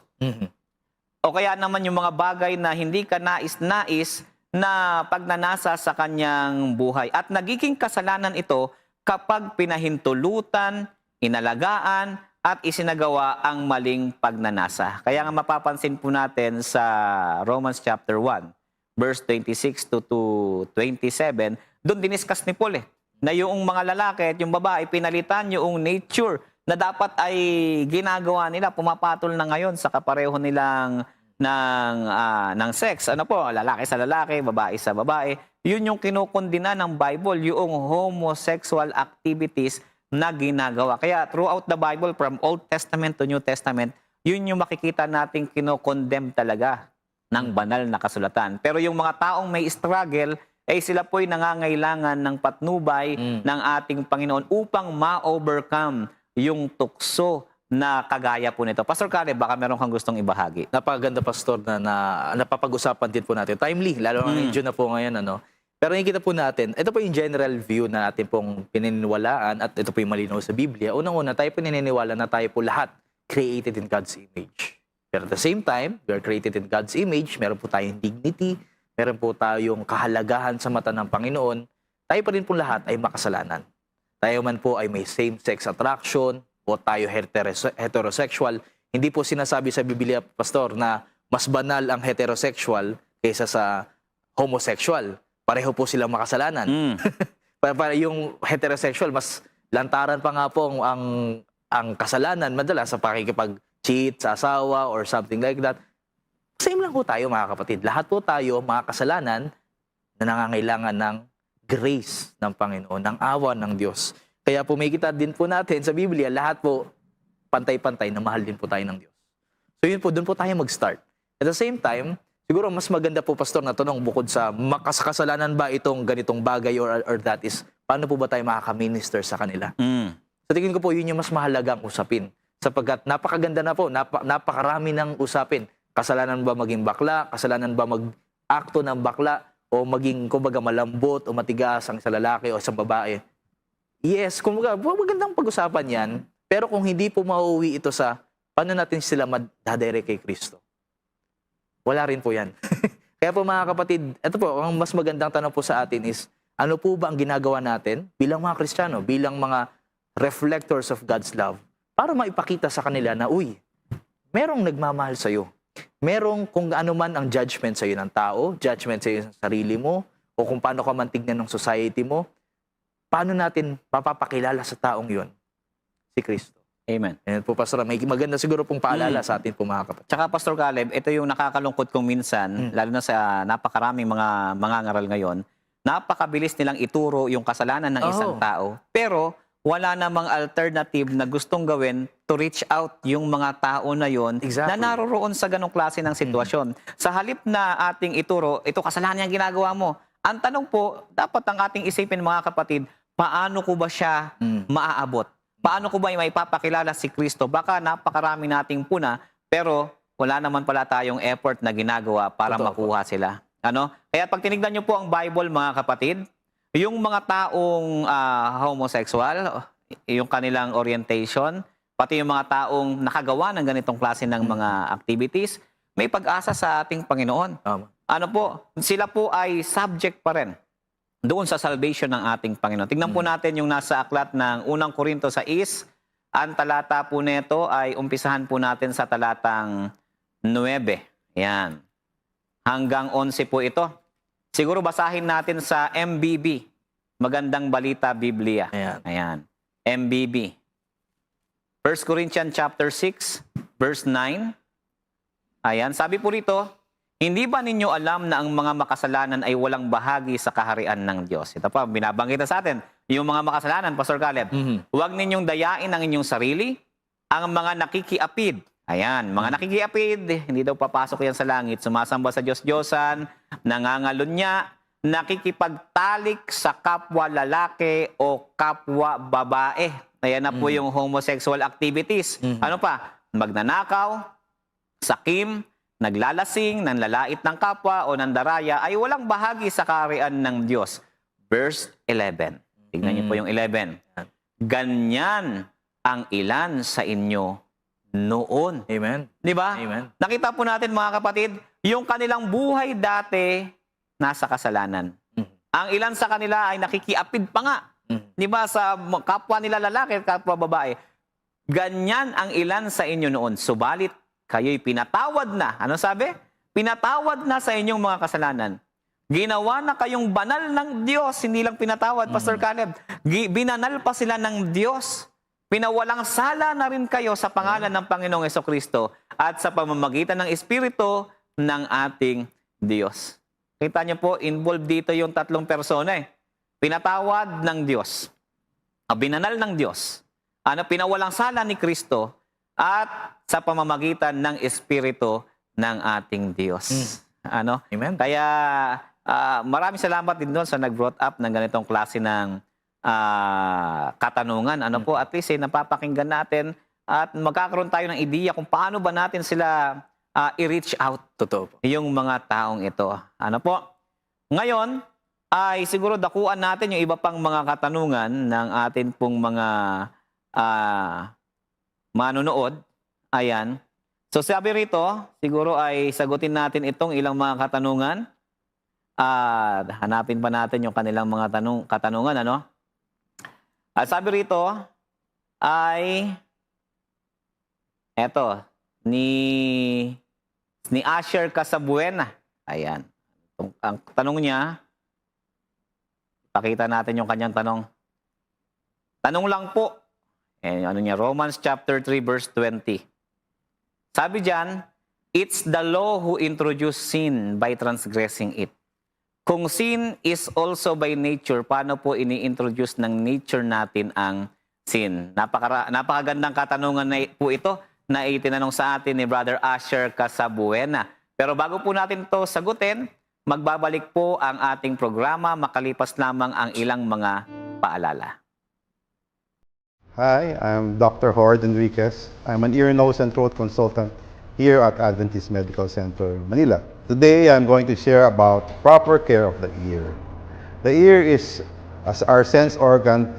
O kaya naman yung mga bagay na hindi ka nais-nais na pagnanasa sa kanyang buhay. At nagiging kasalanan ito kapag pinahintulutan, inalagaan, at isinagawa ang maling pagnanasa. Kaya nga mapapansin po natin sa Romans chapter 1, verse 26 to 27, doon diniscuss ni Paul na yung mga lalaki at yung babae pinalitan yung nature na dapat ay ginagawa nila, pumapatol na ngayon sa kapareho nilang ng sex. Lalaki sa lalaki, babae sa babae. Yun yung kinukondina ng Bible, yung homosexual activities na ginagawa. Kaya throughout the Bible, from Old Testament to New Testament, yun yung makikita nating kinokondemn talaga ng banal na kasulatan. Pero yung mga taong may struggle, sila po'y nangangailangan ng patnubay ng ating Panginoon upang ma-overcome yung tukso na kagaya po nito. Pastor Caleb, baka meron kang gustong ibahagi. Napakaganda, Pastor, na napapag-usapan din po natin. Timely, lalo na medyo na po ngayon, Pero nakikita po natin, ito po yung general view na natin pong pininiwalaan at ito po yung malinaw sa Biblia. Unang-una, tayo po naniniwala na tayo po lahat created in God's image. Pero at the same time, we are created in God's image. Meron po tayong dignity, meron po tayong kahalagahan sa mata ng Panginoon. Tayo pa rin po lahat ay makasalanan. Tayo man po ay may same-sex attraction o tayo heterosexual. Hindi po sinasabi sa Biblia, Pastor, na mas banal ang heterosexual kaysa sa homosexual. Pareho po silang makasalanan. Para yung heterosexual, mas lantaran pa nga po ang kasalanan madalas sa pakikipag-cheat sa asawa or something like that. Same lang po tayo, mga kapatid. Lahat po tayo, mga kasalanan, na nangangailangan ng grace ng Panginoon, ng awa ng Diyos. Kaya po may kita din po natin sa Biblia, lahat po pantay-pantay na mahal din po tayo ng Diyos. So yun po, doon po tayo mag-start. At the same time, siguro mas maganda po, Pastor, na tanong bukod sa makasalanan ba itong ganitong bagay or that is, paano po ba tayo makaka-minister sa kanila? Mm. Sa tingin ko po, yun yung mas mahalagang usapin. Sapagkat napakaganda na po, napakarami ng usapin. Kasalanan ba maging bakla? Kasalanan ba mag-akto ng bakla? O maging, kumbaga, malambot o matigas ang isang lalaki o isang babae? Yes, kumbaga, magandang pag-usapan yan. Pero kung hindi po mauwi ito sa paano natin sila madadirect kay Kristo, wala rin po yan. Kaya po mga kapatid, ito po, ang mas magandang tanong po sa atin is, ano po ba ang ginagawa natin bilang mga Kristiyano, bilang mga reflectors of God's love, para maipakita sa kanila na, uy, merong nagmamahal sa'yo. Merong kung ano man ang judgment sa'yo ng tao, judgment sa'yo sa sarili mo, o kung paano ka man tignan ng society mo, paano natin papapakilala sa taong yon? Si Kristo. Amen. Ayan po, Pastor, may maganda siguro pong paalala sa atin po mga kapatid. Tsaka Pastor Caleb, ito yung nakakalungkot kong minsan, lalo na sa napakaraming mga mangangaral ngayon, napakabilis nilang ituro yung kasalanan ng isang tao, pero wala namang alternative na gustong gawin to reach out yung mga tao na yon Exactly. na naroroon sa ganong klase ng sitwasyon. Sa halip na ating ituro, ito kasalanan yung ginagawa mo. Ang tanong po, dapat ang ating isipin mga kapatid, paano ko ba siya maaabot? Paano ko ba maipapakilala si Kristo? Baka napakarami nating puna, pero wala naman pala tayong effort na ginagawa para Totoo makuha sila. Ano? Kaya pag tinignan niyo po ang Bible mga kapatid, yung mga taong homosexual, yung kanilang orientation, pati yung mga taong nakagawa ng ganitong klase ng mga activities, may pag-asa sa ating Panginoon. Tama. Ano po, sila po ay subject pa rin doon sa salvation ng ating Panginoon. Tingnan po natin yung nasa aklat ng unang Korinto 6. Ang talata po nito ay umpisahan po natin sa talatang 9. Yan. Hanggang 11 po ito. Siguro basahin natin sa MBB. Magandang Balita Biblia. Ayan. MBB. 1 Corinthians chapter 6, verse 9. Ayan. Sabi po rito, hindi ba ninyo alam na ang mga makasalanan ay walang bahagi sa kaharian ng Diyos? Ito pa, binabanggit na sa atin. Yung mga makasalanan, Pastor Caleb, huwag ninyong dayain ang inyong sarili, ang mga nakikiapid. Ayan, mga nakikiapid, hindi daw papasok yan sa langit. Sumasamba sa Diyos-Diyosan, nangangalunya, nakikipagtalik sa kapwa lalaki o kapwa babae. Ayan na po yung homosexual activities. Ano pa? Magnanakaw, sakim, naglalasing, nanlalait ng kapwa o nandaraya ay walang bahagi sa kaharian ng Diyos. Verse 11. Tignan niyo po yung 11. Ganyan ang ilan sa inyo noon. Amen. Di ba? Amen. Nakita po natin mga kapatid, yung kanilang buhay dati nasa kasalanan. Ang ilan sa kanila ay nakikiapid pa nga. Di ba? Sa kapwa nila lalaki at kapwa babae. Ganyan ang ilan sa inyo noon. Subalit, kayo'y pinatawad na. Ano sabi? Pinatawad na sa inyong mga kasalanan. Ginawa na kayong banal ng Diyos. Hindi lang pinatawad, Pastor Caleb. Binanal pa sila ng Diyos. Pinawalang sala na rin kayo sa pangalan ng Panginoong Jesucristo at sa pamamagitan ng Espiritu ng ating Diyos. Kita niyo po, involved dito yung tatlong persona eh. Pinatawad ng Diyos. Binanal ng Diyos. Pinawalang sala ni Kristo at sa pamamagitan ng Espiritu ng ating Diyos. Amen. Kaya maraming salamat din doon sa nag-brought up ng ganitong klase ng katanungan. Po, at least napapakinggan natin at magkakaroon tayo ng ideya kung paano ba natin sila i-reach out. Totoo po. Yung mga taong ito. Po? Ngayon, ay siguro dakuan natin yung iba pang mga katanungan ng atin pong mga manonood. Ayan. So sabi rito, siguro ay sagutin natin itong ilang mga katanungan. Hanapin pa natin yung kanilang mga katanungan. At sabi rito ay eto, ni Asher Casabuena. Ayan. Ang tanong niya, pakita natin yung kanyang tanong. Tanong lang po. Romans chapter 3 verse 20. Sabi diyan, it's the law who introduced sin by transgressing it. Kung sin is also by nature, paano po ini-introduce ng nature natin ang sin? Napakagandang katanungan na po ito na itinanong sa atin ni Brother Asher Casabuena. Pero bago po natin to sagutin, magbabalik po ang ating programa makalipas lamang ang ilang mga paalala. Hi, I'm Dr. Hord Enriquez. I'm an ear, nose, and throat consultant here at Adventist Medical Center, Manila. Today, I'm going to share about proper care of the ear. The ear is as our sense organ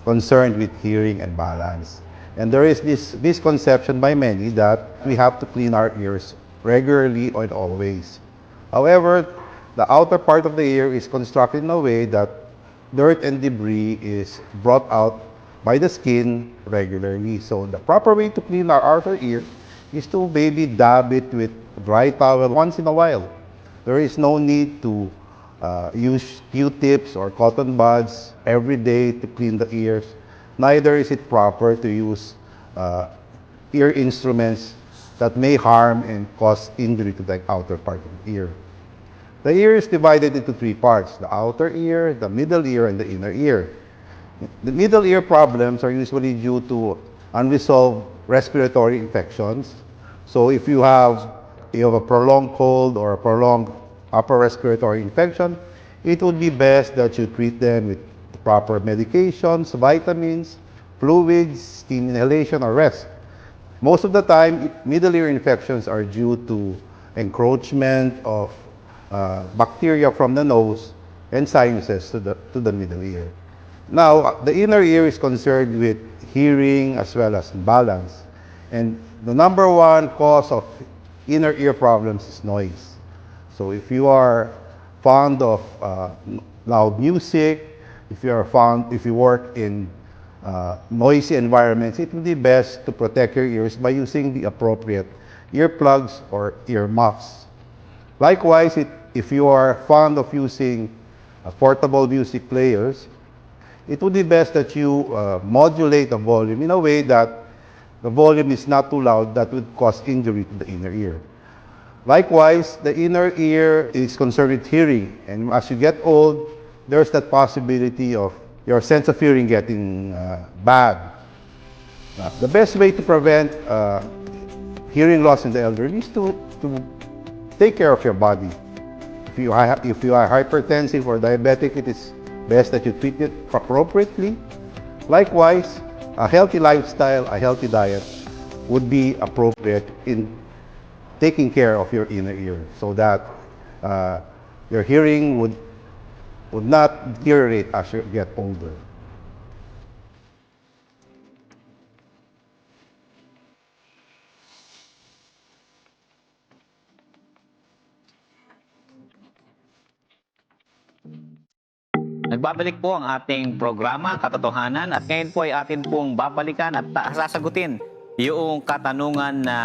concerned with hearing and balance. And there is this misconception by many that we have to clean our ears regularly and always. However, the outer part of the ear is constructed in a way that dirt and debris is brought out by the skin regularly. So the proper way to clean our outer ear is to maybe dab it with dry towel once in a while. There is no need to use Q-tips or cotton buds every day to clean the ears. Neither is it proper to use ear instruments that may harm and cause injury to the outer part of the ear. The ear is divided into three parts: the outer ear, the middle ear, and the inner ear. The middle ear problems are usually due to unresolved respiratory infections. So if you have a prolonged cold or a prolonged upper respiratory infection, it would be best that you treat them with proper medications, vitamins, fluids, steam inhalation, or rest. Most of the time, middle ear infections are due to encroachment of bacteria from the nose and sinuses to the middle ear. Now, the inner ear is concerned with hearing as well as balance. And the number one cause of inner ear problems is noise. So if you are fond of loud music, if you work in noisy environments, it would be best to protect your ears by using the appropriate earplugs or ear muffs. Likewise, if you are fond of using portable music players, it would be best that you modulate the volume in a way that the volume is not too loud that would cause injury to the inner ear. Likewise, the inner ear is concerned with hearing, and as you get old, there's that possibility of your sense of hearing getting bad. The best way to prevent hearing loss in the elderly is to take care of your body. If you are hypertensive or diabetic, it is best that you treat it appropriately. Likewise, a healthy lifestyle, a healthy diet would be appropriate in taking care of your inner ear so that your hearing would not deteriorate as you get older. Nagbabalik po ang ating programa, Katotohanan, at ngayon po ay atin pong babalikan at sasagutin yung katanungan na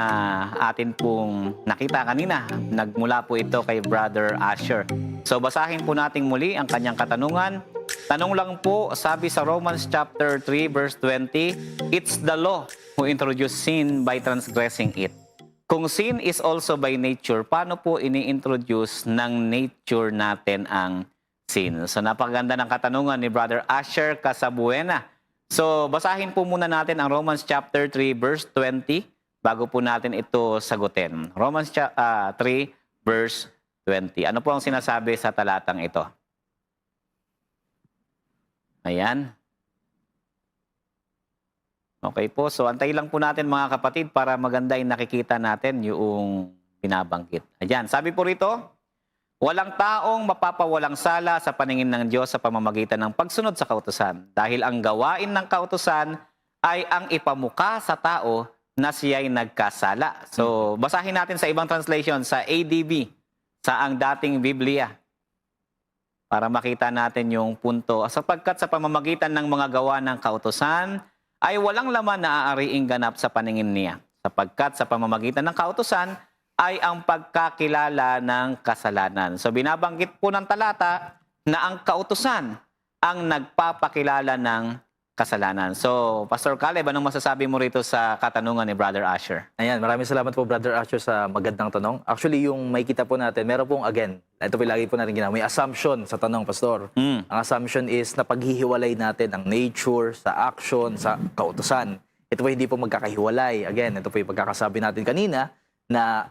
atin pong nakita kanina. Nagmula po ito kay Brother Asher. So basahin po natin muli ang kanyang katanungan. Tanong lang po, sabi sa Romans chapter 3 verse 20, it's the law who introduced sin by transgressing it. Kung sin is also by nature, paano po ini-introduce ng nature natin ang sin? So napakaganda ng katanungan ni Brother Asher Casabuena. So basahin po muna natin ang Romans chapter 3 verse 20 bago po natin ito sagutin. Romans 3 verse 20. Ano po ang sinasabi sa talatang ito? Ayan. Okay po. So antayin lang po natin mga kapatid para maganda yung nakikita natin yung binabanggit. Ayan. Sabi po rito, walang taong mapapawalang sala sa paningin ng Diyos sa pamamagitan ng pagsunod sa kautusan. Dahil ang gawain ng kautusan ay ang ipamuka sa tao na siya'y nagkasala. So, basahin natin sa ibang translation, sa ADB, sa ang dating Biblia, para makita natin yung punto. Sapagkat sa pamamagitan ng mga gawa ng kautusan, ay walang laman na aariing ganap sa paningin niya. Sapagkat sa pamamagitan ng kautusan, ay ang pagkakilala ng kasalanan. So binabanggit po ng talata na ang kautusan ang nagpapakilala ng kasalanan. So Pastor Caleb, anong masasabi mo rito sa katanungan ni Brother Asher? Ayan, maraming salamat po Brother Asher sa magandang tanong. Actually, yung makikita po natin, meron pong again, ito po lagi po natin ginawa, may assumption sa tanong, Pastor. Ang assumption is na paghihiwalay natin ang nature sa action, sa kautusan. Ito po hindi po magkakahiwalay. Again, ito po yung pagkakasabi natin kanina na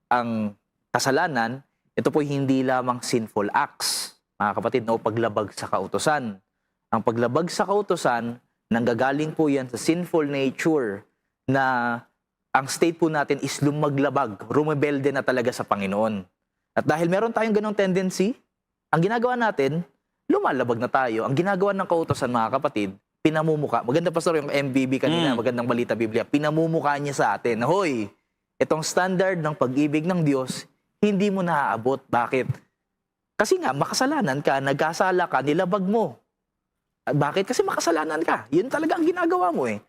ang kasalanan, ito po hindi lamang sinful acts, mga kapatid, no, paglabag sa kautusan. Ang paglabag sa kautusan, nanggagaling po yan sa sinful nature na ang state po natin is lumaglabag, rumebelde na talaga sa Panginoon. At dahil meron tayong ganong tendency, ang ginagawa natin, lumalabag na tayo. Ang ginagawa ng kautusan, mga kapatid, pinamumuka. Maganda, Pastor, yung MBB kanina, magandang balita Biblia, pinamumuka niya sa atin na, hoy, itong standard ng pag-ibig ng Diyos, hindi mo naaabot. Bakit? Kasi nga, makasalanan ka, nagkasala ka, nilabag mo. Bakit? Kasi makasalanan ka. Yun talaga ang ginagawa mo eh.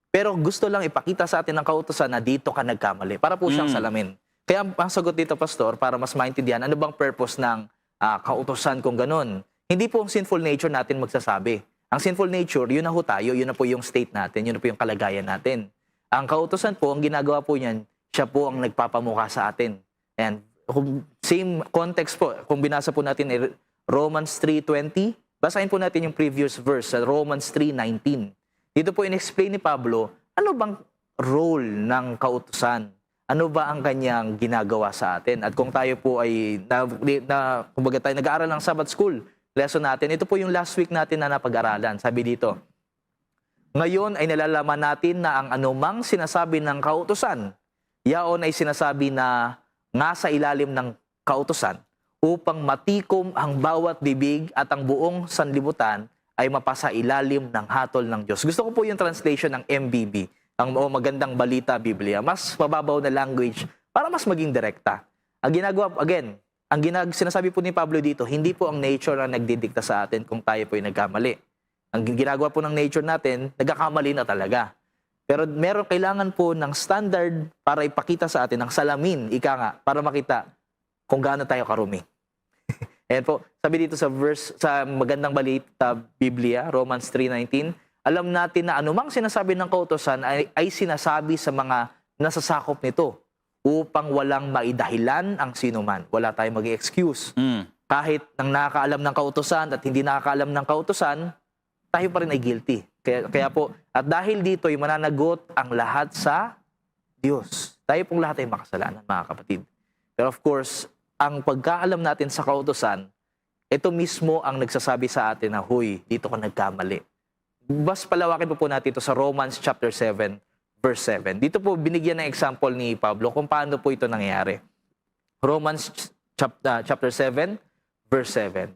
Pero gusto lang ipakita sa atin ng kautusan na dito ka nagkamali. Para po siyang salamin. Kaya ang sagot dito, Pastor, para mas maintindihan, ano bang purpose ng kautusan kung ganun? Hindi po ang sinful nature natin magsasabi. Ang sinful nature, yun na ho tayo, yun na po yung state natin, yun na po yung kalagayan natin. Ang kautusan po, ang ginagawa po niyan, siya po ang nagpapamukha sa atin. And same context po, kung binasa po natin Romans 3:20, basahin po natin yung previous verse sa Romans 3:19. Dito po in-explain ni Pablo, ano bang role ng kautusan? Ano ba ang kanyang ginagawa sa atin? At kung tayo po ay, kumbaga tayo nag-aaral ng Sabbath School lesson natin, ito po yung last week natin na napag-aralan. Sabi dito, ngayon ay nalalaman natin na ang anumang sinasabi ng kautusan, yaon ay sinasabi na nga sa ilalim ng kautusan upang matikom ang bawat bibig at ang buong sanlibutan ay mapasa ilalim ng hatol ng Diyos. Gusto ko po yung translation ng MBB, ang magandang balita Biblia. Mas mababaw na language para mas maging direkta. Ang ginagawa, again, sinasabi po ni Pablo dito, hindi po ang nature na nagdidikta sa atin kung tayo po ay nagkamali. Ang ginagawa po ng nature natin, nagkakamali na talaga. Pero kailangan po ng standard para ipakita sa atin, ng salamin, ika nga, para makita kung gaano tayo karumi. Ayan po, sabi dito sa magandang balita Biblia, Romans 3:19, alam natin na anumang sinasabi ng kautusan ay sinasabi sa mga nasasakop nito upang walang maidahilan ang sinuman. Wala tayong mag-excuse. Kahit nang nakakaalam ng kautusan at hindi nakakaalam ng kautusan, tayo pa rin ay guilty. Kaya po, at dahil dito ay mananagot ang lahat sa Diyos. Tayo pong lahat ay makasalanan, mga kapatid. Pero of course, ang pagkaalam natin sa kautusan, ito mismo ang nagsasabi sa atin na, huy, dito ka nagkamali. Mas palawakin po natin ito sa Romans chapter 7, verse 7. Dito po binigyan ng example ni Pablo kung paano po ito nangyayari. Romans chapter 7, verse 7.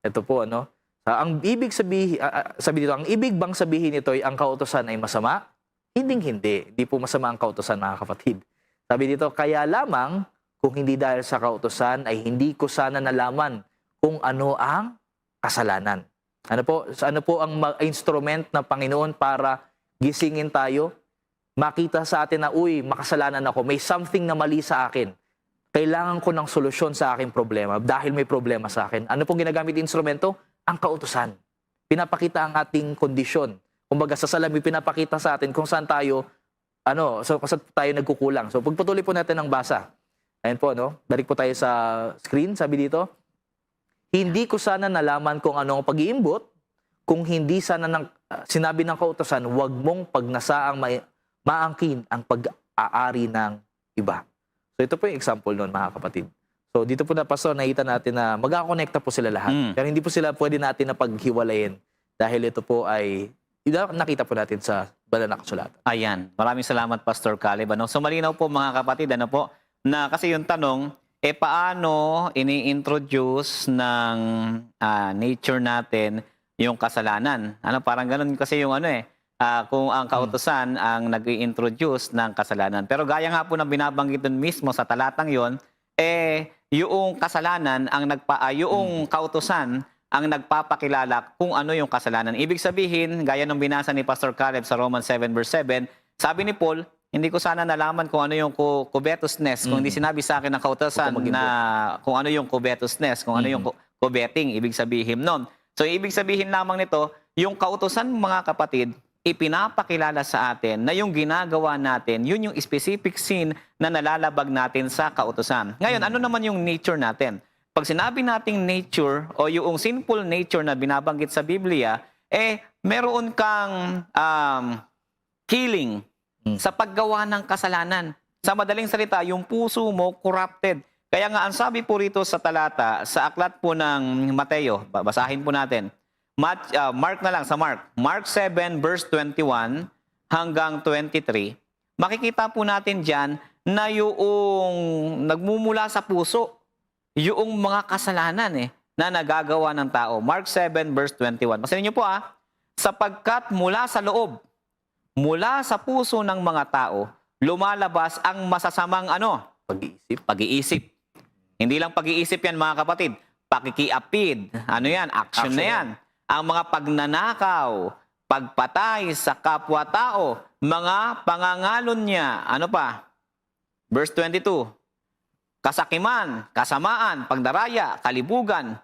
Ito po, ano? Ang ibig sabihin, sabi dito, ang ibig bang sabihin nito ay ang kautusan ay masama? Hindi. Hindi po masama ang kautusan, mga kapatid. Sabi dito, kaya lamang, kung hindi dahil sa kautusan, ay hindi ko sana nalaman kung ano ang kasalanan. Ano po ang instrument ng Panginoon para gisingin tayo? Makita sa atin na, uy, makasalanan ako. May something na mali sa akin. Kailangan ko ng solusyon sa aking problema dahil may problema sa akin. Ano pong ginagamit instrumento? Ang kautusan. Pinapakita ang ating kondisyon. Kumbaga sa salamin, pinapakita sa atin kung saan tayo, kung saan tayo nagkukulang. So pagpatuloy po natin ang basa. Ayan po, no? Balik po tayo sa screen. Sabi dito, hindi ko sana nalaman kung ano ang pag-iimbot, kung hindi sana sinabi ng kautusan, huwag mong pagnasaang maangkin ang pag-aari ng iba. So ito po yung example nun, mga kapatid. So dito po na, Pastor, nakita natin na magkakonekta po sila lahat. Pero hindi po sila pwede natin na paghiwalayin dahil ito po ay nakita po natin sa banal na kasulatan. Ayan. Maraming salamat, Pastor Caleb. So malinaw po, mga kapatid, na kasi yung tanong, paano ini-introduce ng nature natin yung kasalanan? Parang ganun kasi yung kung ang kautusan ang nag-i-introduce ng kasalanan. Pero gaya nga po na binabanggit dun mismo sa talatang yon, yung kasalanan yung kautusan ang nagpapakilala kung ano yung kasalanan. Ibig sabihin, gaya ng binasa ni Pastor Caleb sa Romans 7 verse 7, sabi ni Paul, hindi ko sana nalaman kung ano yung covetousness, kung hindi sinabi sa akin ng kautusan na kung ano yung covetousness, kung ano yung coveting, ibig sabihin nun. So ibig sabihin lamang nito, yung kautusan, mga kapatid, ipinapakilala sa atin na yung ginagawa natin, yun yung specific sin na nalalabag natin sa kautusan. Ngayon, ano naman yung nature natin? Pag sinabi nating nature o yung sinful nature na binabanggit sa Biblia, meron kang killing, sa paggawa ng kasalanan. Sa madaling salita, yung puso mo corrupted. Kaya nga, ang sabi po rito sa talata, sa aklat po ng Mateo, basahin po natin. Mark na lang, sa Mark. Mark 7 verse 21 hanggang 23. Makikita po natin dyan na yung nagmumula sa puso, yung mga kasalanan na nagagawa ng tao. Mark 7 verse 21. Basahin niyo po sapagkat mula sa loob, mula sa puso ng mga tao, lumalabas ang masasamang Pag-iisip. Hindi lang pag-iisip yan mga kapatid. Pakikiapid. Ano yan? Action na yan. Ang mga pagnanakaw, pagpatay sa kapwa-tao, mga pangangalon niya. Ano pa? Verse 22. Kasakiman, kasamaan, pagdaraya, kalibugan,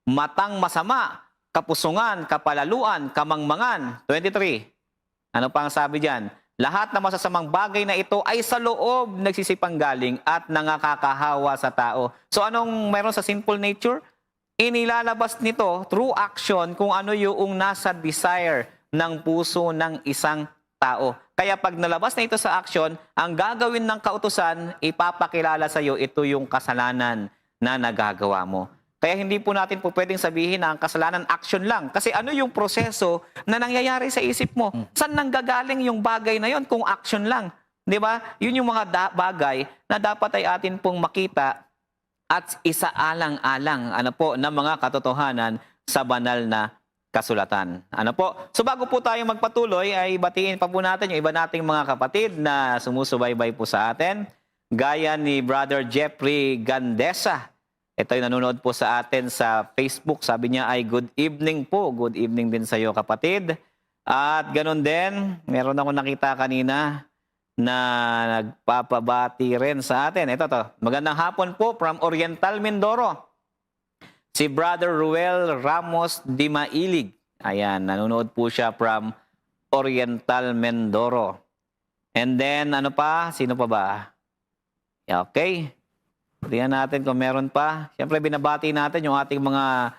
matang masama, kapusungan, kapalaluan, kamangmangan. 23. Ano pa ang sabi diyan? Lahat ng masasamang bagay na ito ay sa loob nagsisipanggaling at nangakakahawa sa tao. So anong meron sa sinful nature? Inilalabas nito through action kung ano yung nasa desire ng puso ng isang tao. Kaya pag nalabas na ito sa action, ang gagawin ng kautusan, ipapakilala sa iyo ito yung kasalanan na nagagawa mo. Kaya hindi po natin po pwedeng sabihin na ang kasalanan action lang. Kasi ano yung proseso na nangyayari sa isip mo? Saan nanggagaling yung bagay na yon kung action lang? Di ba? Yun yung mga bagay na dapat ay atin pong makita at isaalang-alang ng mga katotohanan sa banal na kasulatan. So bago po tayo magpatuloy, ay batiin pa po natin yung iba nating mga kapatid na sumusubaybay po sa atin. Gaya ni Brother Jeffrey Gandesa. Ito ay nanonood po sa atin sa Facebook. Sabi niya ay good evening po. Good evening din sa iyo kapatid. At ganun din, meron ako nakita kanina na nagpapabati rin sa atin. Ito to. Magandang hapon po from Oriental Mindoro. Si Brother Ruel Ramos Dimailig. Ayan, nanonood po siya from Oriental Mindoro. And then, Sino pa ba? Okay. Tingnan natin kung meron pa. Siyempre, binabati natin yung ating mga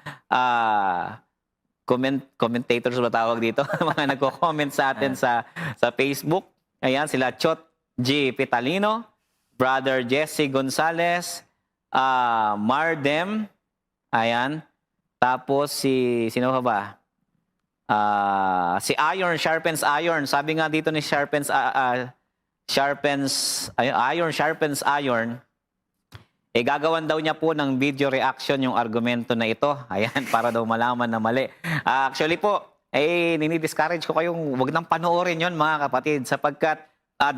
commentators ba tawag dito? Mga nagko-comment sa atin sa Facebook. Ayan, sila Chot G. Pitalino, Brother Jesse Gonzalez, Mardem, ayan. Tapos sino pa ba? Si Iron Sharpens Iron. Sabi nga dito ni Iron Sharpens Iron. Gagawan daw niya po ng video reaction yung argumento na ito. Ayan, para daw malaman na mali. Actually po, nini-discourage ko kayong wag nang panoorin yon mga kapatid sapagkat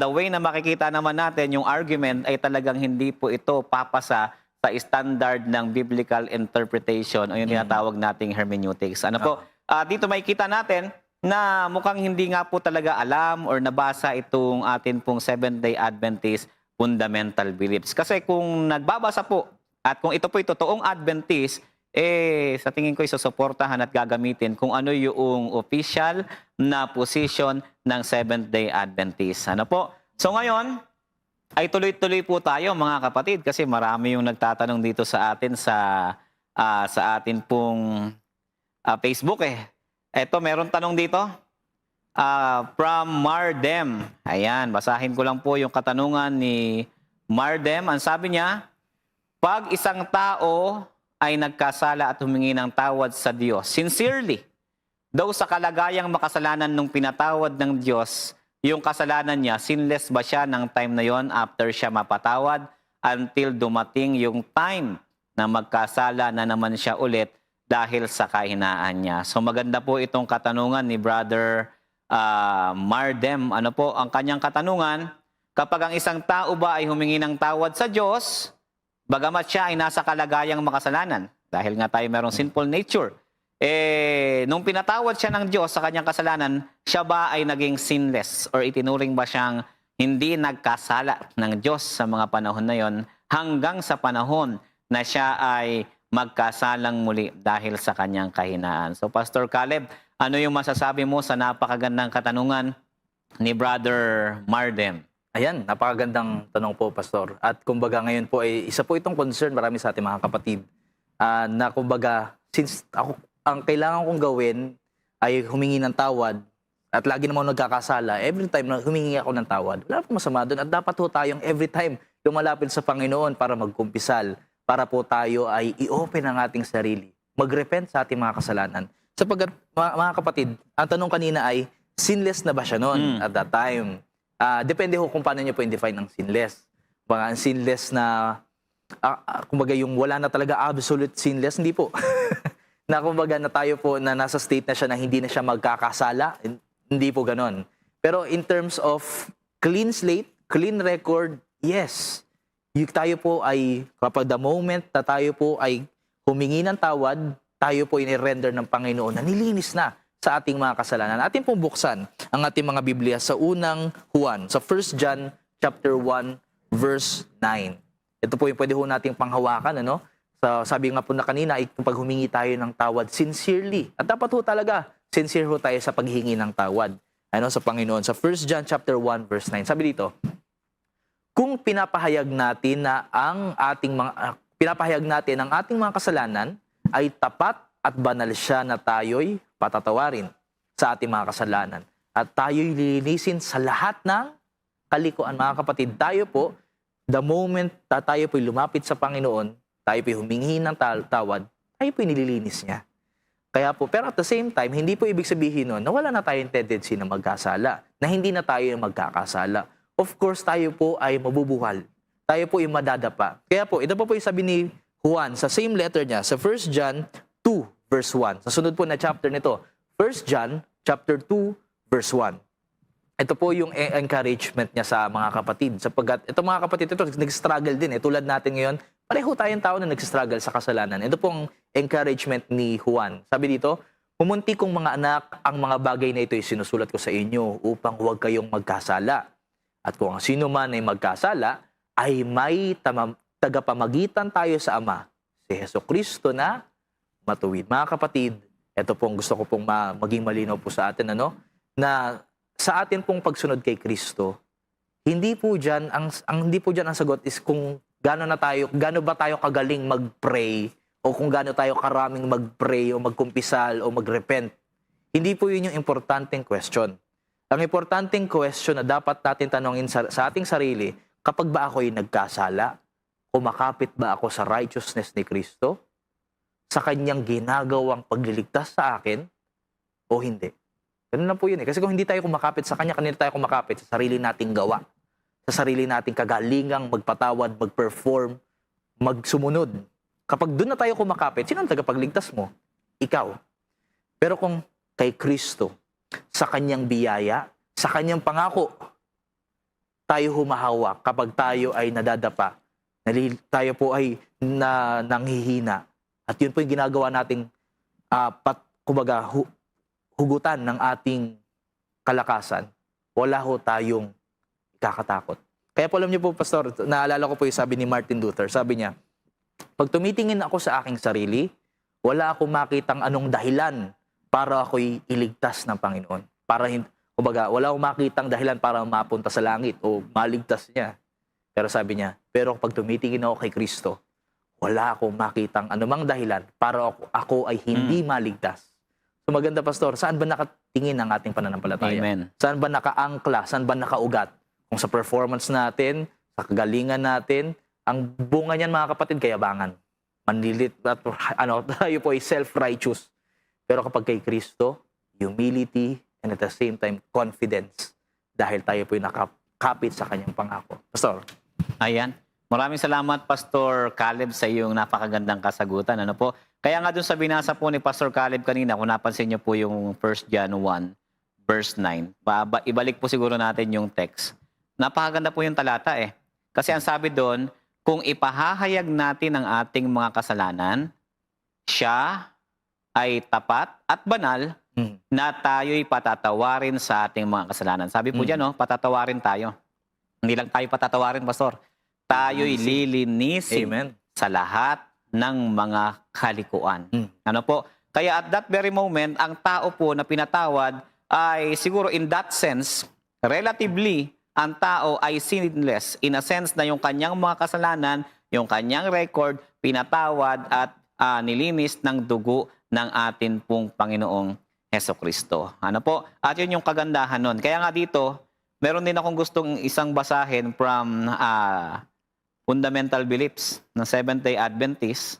the way na makikita naman natin yung argument ay talagang hindi po ito papasa sa standard ng biblical interpretation o yung tinatawag nating hermeneutics. Dito makikita natin na mukhang hindi nga po talaga alam or nabasa itong atin pong Seventh-day Adventist fundamental beliefs. Kasi kung nagbabasa po at kung ito po totoong Adventist, sa tingin ko isusuportahan at gagamitin kung ano yung official na position ng Seventh-day Adventist. So ngayon, ay tuloy-tuloy po tayo mga kapatid kasi marami yung nagtatanong dito sa atin sa atin pong Facebook Ito, meron tanong dito. From Mardem. Ayan, basahin ko lang po yung katanungan ni Mardem. Ang sabi niya, pag isang tao ay nagkasala at humingi ng tawad sa Diyos, sincerely, daw sa kalagayang makasalanan nung pinatawad ng Diyos, yung kasalanan niya, sinless ba siya ng time na yon after siya mapatawad until dumating yung time na magkasala na naman siya ulit dahil sa kahinaan niya. So maganda po itong katanungan ni Brother Mardem. Ang kanyang katanungan, kapag ang isang tao ba ay humingi ng tawad sa Diyos, bagamat siya ay nasa kalagayang makasalanan, dahil nga tayo merong sinful nature, nung pinatawad siya ng Diyos sa kanyang kasalanan, siya ba ay naging sinless or itinuring ba siyang hindi nagkasala ng Diyos sa mga panahon na yon hanggang sa panahon na siya ay magkasalang muli dahil sa kanyang kahinaan? So Pastor Caleb, ano yung masasabi mo sa napakagandang katanungan ni Brother Mardem? Ayan, napakagandang tanong po, Pastor. At kumbaga ngayon po ay isa po itong concern marami sa ating mga kapatid na kumbaga since ang kailangan kong gawin ay humingi ng tawad at lagi namang nagkakasala, every time na humingi ako ng tawad, wala pong masama doon. At dapat po tayong every time lumalapit sa Panginoon para magkumpisal, para po tayo ay i-open ang ating sarili, mag-repent sa ating mga kasalanan. Sapagkat, mga kapatid, ang tanong kanina ay, sinless na ba siya noon at that time? Depende ho kung paano niyo po i-define ang sinless. Mga sinless na, kumbaga yung wala na talaga absolute sinless, hindi po. Na kumbaga na tayo po na nasa state na siya na hindi na siya magkakasala, hindi po ganon. Pero in terms of clean slate, clean record, yes. Tayo po ay, kapag the moment na tayo po ay humingi ng tawad, tayo po i-render ng Panginoon na nilinis na sa ating mga kasalanan. Atin pong buksan ang ating mga Biblia sa unang Juan, sa 1 John chapter 1, verse 9. Ito po yung pwede ho nating panghawakan, ano? Sabi nga po na kanina, kapag humingi tayo ng tawad sincerely. At dapat ho talaga, sincere ho tayo sa paghingi ng tawad. Ano, sa Panginoon. Sa 1 John chapter 1, verse 9. Sabi dito, kung pinapahayag natin ang ating mga kasalanan ay tapat at banal siya na tayo'y patatawarin sa ating mga kasalanan at tayo'y lilinisin sa lahat ng kalikuan. Mga kapatid, tayo po, the moment na tayo po'y lumapit sa Panginoon, tayo po'y humingi ng tawad, tayo po'y nililinis niya. Kaya po, pero at the same time, hindi po ibig sabihin nun na wala na tayong tendency na magkasala, na hindi na tayo magkakasala. Of course, tayo po ay mabubuhal. Tayo po ay madadapa. Kaya po, ito po yung sabi ni Juan sa same letter niya, sa 1 John 2, verse 1. Sa sunod po na chapter nito, 1 John chapter 2, verse 1. Ito po yung encouragement niya sa mga kapatid. Sapagkat ito mga kapatid, ito nag-struggle din. Tulad natin ngayon, pareho tayong tao na nag-struggle sa kasalanan. Ito pong encouragement ni Juan. Sabi dito, "Mumunti kong mga anak, ang mga bagay na ito ay sinusulat ko sa inyo upang huwag kayong magkasala. At kung ang sino man ay magkasala, ay may tagapamagitan tayo sa Ama, si Jesucristo na matuwid." Mga kapatid, ito pong gusto ko pong maging malinaw po sa atin, na sa atin pong pagsunod kay Kristo, hindi po diyan ang sagot is kung gaano ba tayo kagaling mag-pray o kung gaano tayo karaming mag-pray o magkumpisal o mag-repent. Hindi po yun yung importanteng question. Ang importanteng question na dapat natin tanongin sa ating sarili, kapag ba ako'y nagkasala, kumakapit ba ako sa righteousness ni Kristo, sa kanyang ginagawang pagliligtas sa akin, o hindi? Ganun lang po yun eh. Kasi kung hindi tayo kumakapit sa kanya, kanina tayo kumakapit sa sarili nating gawa, sa sarili nating kagalingang magpatawad, mag-perform, magsumunod. Kapag doon na tayo kumakapit, sino ang tagapagligtas mo? Ikaw. Pero kung kay Kristo, sa kanyang biyaya, sa kanyang pangako, tayo humahawak kapag tayo ay nadadapa, tayo po ay nanghihina. At yun po yung ginagawa nating hugutan ng ating kalakasan. Wala ho tayong kakatakot. Kaya po alam niyo po, Pastor, naalala ko po yung sabi ni Martin Luther. Sabi niya, pag tumitingin ako sa aking sarili, wala akong makitang anong dahilan para ako'y iligtas ng Panginoon. Wala akong makitang dahilan para mapunta sa langit o maligtas niya. Pero sabi niya, pero pag tumitingin ako kay Kristo, wala akong makitang anumang dahilan para ako ay hindi maligtas. So maganda, Pastor, saan ba nakatingin ang ating pananampalataya? Amen. Saan ba nakaangkla? Saan ba nakaugat? Kung sa performance natin, sa kagalingan natin, ang bunga niyan, mga kapatid, kayabangan. Manlilit at tayo po ay self-righteous. Pero kapag kay Kristo, humility and at the same time, confidence. Dahil tayo po ay nakakapit sa kanyang pangako. Pastor. Ayan. Maraming salamat, Pastor Caleb, sa iyong napakagandang kasagutan. Ano po? Kaya nga dun sa binasa po ni Pastor Caleb kanina, kung napansin niyo po yung 1 John 1, verse 9, ibalik po siguro natin yung text. Napakaganda po yung talata eh. Kasi ang sabi doon, kung ipahahayag natin ang ating mga kasalanan, siya ay tapat at banal na tayo'y patatawarin sa ating mga kasalanan. Sabi po dyan, patatawarin tayo. Hindi lang tayo patatawarin, Pastor. Tayo'y lilinisin Amen. sa lahat ng mga kalikuan. Ano po? Kaya at that very moment, ang tao po na pinatawad ay siguro in that sense, relatively, ang tao ay sinless in a sense na yung kanyang mga kasalanan, yung kanyang record, pinatawad at nilinis ng dugo ng atin pong Panginoong Heso Kristo. Ano po? At yun yung kagandahan nun. Kaya nga dito, meron din akong gustong isang basahin from Fundamental Beliefs ng Seventh-day Adventist.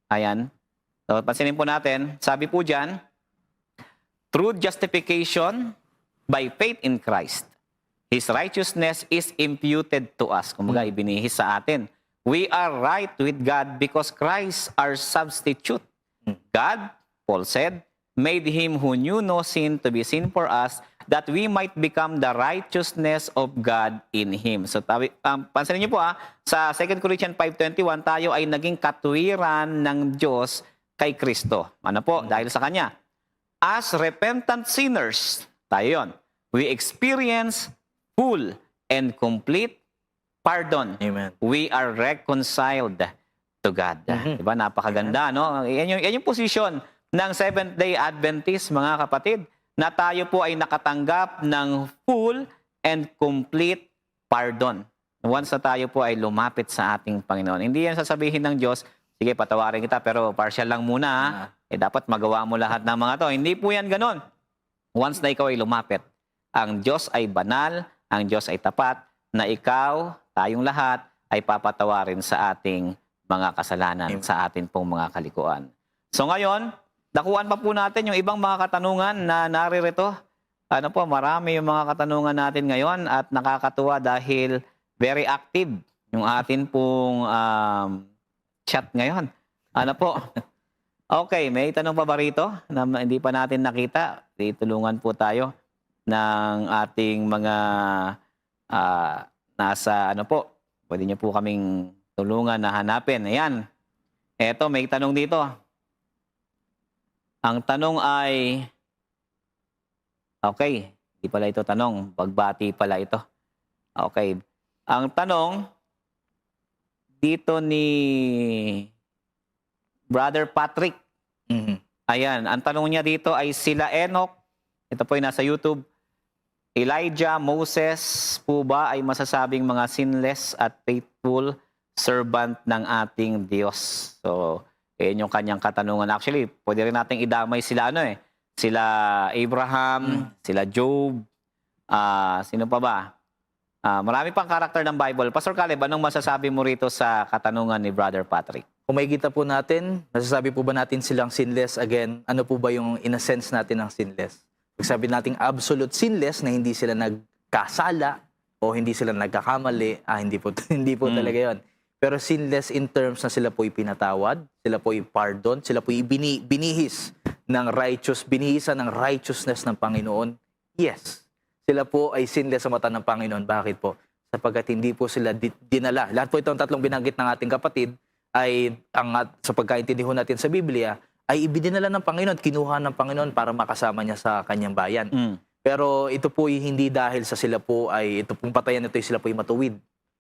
Ayan. So, pansinin po natin. Sabi po dyan, through justification by faith in Christ, His righteousness is imputed to us. Kumbaga, ibinihis sa atin. We are right with God because Christ our substitute. God, Paul said, made Him who knew no sin to be sin for us, that we might become the righteousness of God in Him. So, pansinin niyo po sa 2 Corinthians 5:21, tayo ay naging katuwiran ng Diyos kay Kristo. Ano po? Dahil sa Kanya. As repentant sinners, tayo yun, we experience full and complete pardon. Amen. We are reconciled to God. Diba? Napakaganda, no? Yan yung posisyon ng Seventh-day Adventist, mga kapatid, na tayo po ay nakatanggap ng full and complete pardon. Once na tayo po ay lumapit sa ating Panginoon. Hindi yan sasabihin ng Diyos, sige, patawarin kita, pero partial lang muna. Dapat magawa mo lahat ng mga to. Hindi po yan ganon. Once na ikaw ay lumapit, ang Diyos ay banal, ang Diyos ay tapat, na ikaw, tayong lahat, ay papatawarin sa ating mga kasalanan, sa ating pong mga kalikuan. So ngayon, dakuan pa po natin yung ibang mga katanungan na naririto. Ano po, marami yung mga katanungan natin ngayon at nakakatuwa dahil very active yung atin pong chat ngayon. Ano po? Okay, may tanong pa ba rito na hindi pa natin nakita? Tulungan po tayo ng ating mga nasa ano po. Pwede niyo po kaming tulungan na hanapin. Ayan. Eto, may tanong dito. Ang tanong ay, okay, di pala ito tanong, pagbati pala ito. Okay. Ang tanong, dito ni Brother Patrick. Ayan, ang tanong niya dito ay sila Enoch, ito po ay nasa YouTube, Elijah, Moses po ba ay masasabing mga sinless at faithful servant ng ating Diyos? So, yun yung kanyang katanungan. Actually, pwede rin nating idamay sila sila Abraham, sila Job, sino pa ba? Marami pang karakter ng Bible. Pastor Caleb, anong masasabi mo rito sa katanungan ni Brother Patrick? Kung makikita po natin, masasabi po ba natin silang sinless? Again, ano po ba yung in a sense natin ng sinless? Pag sabi nating absolute sinless na hindi sila nagkasala o hindi sila nagkakamali, hindi po talaga yon. Pero sinless in terms na sila po'y pinatawad, sila po'y pardon, sila po'y binihis ng binihisan ng righteousness ng Panginoon. Yes, sila po ay sinless sa mata ng Panginoon. Bakit po? Sapagkat hindi po sila dinala. Lahat po itong tatlong binanggit ng ating kapatid ay, sa pagkaintindi ho natin sa Biblia, ay ibininala ng Panginoon, kinuha ng Panginoon para makasama niya sa kanyang bayan. Pero ito po'y hindi dahil sa sila po ay, ito pong patayan nito ay sila po'y matuwid.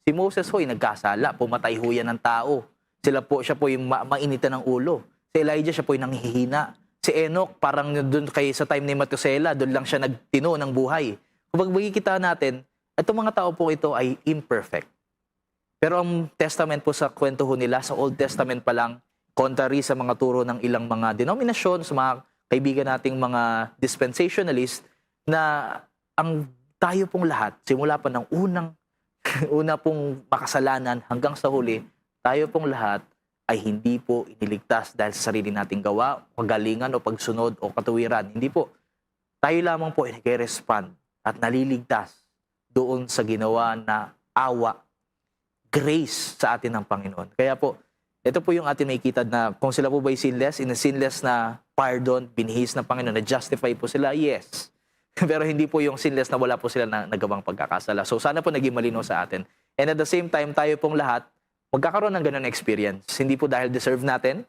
Si Moses ho'y nagkasala, pumatay ho yan ng tao. Siya po'y mainitan ng ulo. Si Elijah, siya po'y nanghihina. Si Enoch, parang doon sa time ni Methuselah, doon lang siya nagtino ng buhay. Kung magkikita natin, itong mga tao po ito ay imperfect. Pero ang testament po sa kwento ho nila, sa Old Testament pa lang, contrary sa mga turo ng ilang mga denominasyon, sa mga kaibigan nating mga dispensationalist, na ang tayo pong lahat, simula pa ng una pong makasalanan hanggang sa huli, tayo pong lahat ay hindi po iniligtas dahil sa sarili nating gawa, kagalingan o pagsunod o katuwiran. Hindi po. Tayo lamang po ay nag-respond at naliligtas doon sa ginawa na awa, grace sa atin ng Panginoon. Kaya po, ito po yung atin makikita na kung sila po ba sinless, in a sinless na pardon, binihis ng Panginoon, na-justify po sila, yes. Pero hindi po yung sinless na wala po sila na nagawang pagkakasala. So sana po naging malinaw sa atin. And at the same time, tayo pong lahat, magkakaroon ng ganun experience. Hindi po dahil deserve natin,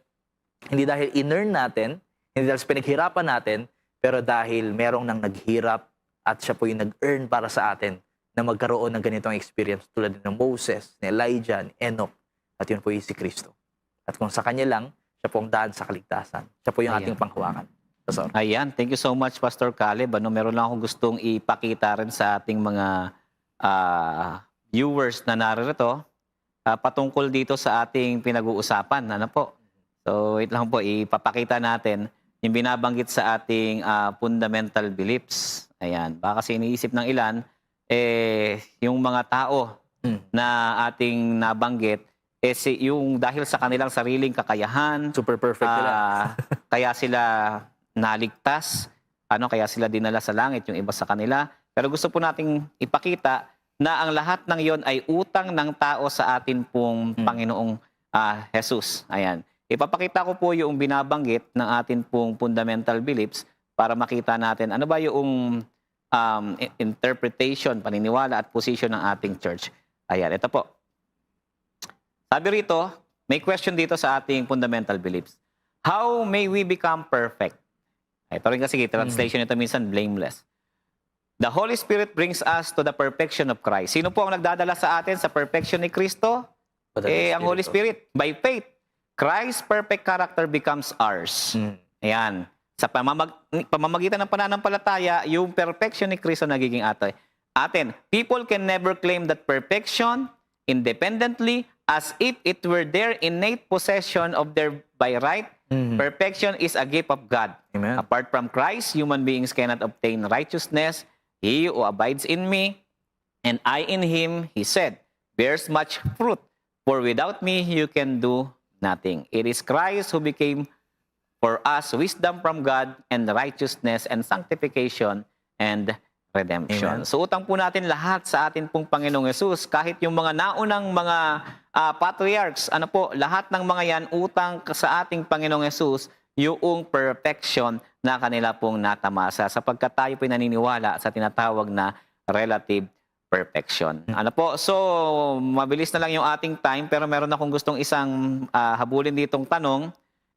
hindi dahil in-earn natin, hindi dahil pinaghirapan natin, pero dahil merong nang naghirap at siya po yung nag-earn para sa atin na magkaroon ng ganitong experience tulad ng Moses, ni Elijah, ni Enoch, at yun po yung si Kristo. At kung sa Kanya lang, siya po ang daan sa kaligtasan. Siya po yung ating panghawakan. So, ayan, thank you so much, Pastor Caleb. Meron lang akong gustong ipakita rin sa ating mga viewers na naririto patungkol dito sa ating pinag-uusapan. Ano po? So, wait lang po, ipapakita natin. yung binabanggit sa ating fundamental beliefs. Ayan. Baka kasi iniisip ng ilan, yung mga tao na ating nabanggit, yung dahil sa kanilang sariling kakayahan, Super perfect nila. kaya sila naligtas, kaya sila dinala sa langit, yung iba sa kanila. Pero gusto po nating ipakita na ang lahat ng yon ay utang ng tao sa atin pong Panginoong Jesus. Ayan. Ipapakita ko po yung binabanggit ng atin pong fundamental beliefs para makita natin ano ba yung interpretation, paniniwala at position ng ating church. Ayan, ito po. Sabi rito, may question dito sa ating fundamental beliefs. How may we become perfect? Ito rin kasi translation nito minsan blameless. The Holy Spirit brings us to the perfection of Christ. Sino po ang nagdadala sa atin sa perfection ni Kristo? Ang Holy Spirit. By faith, Christ's perfect character becomes ours. Ayan. Sa pamamagitan ng pananampalataya, yung perfection ni Kristo nagiging atin. People can never claim that perfection independently as if it were their innate possession of their by right. Perfection is a gift of God. Amen. Apart from Christ, human beings cannot obtain righteousness. He who abides in me and I in him, he said, bears much fruit. For without me, you can do nothing. It is Christ who became for us wisdom from God and righteousness and sanctification and redemption. Amen. So utang po natin lahat sa atin pong Panginoong Yesus. Kahit yung mga naunang mga patriarchs, lahat ng mga yan utang sa ating Panginoong Yesus yung perfection na kanila pong natamasa sapagkat tayo po naniniwala sa tinatawag na relative perfection. So mabilis na lang yung ating time pero meron akong gustong isang habulin ditong tanong.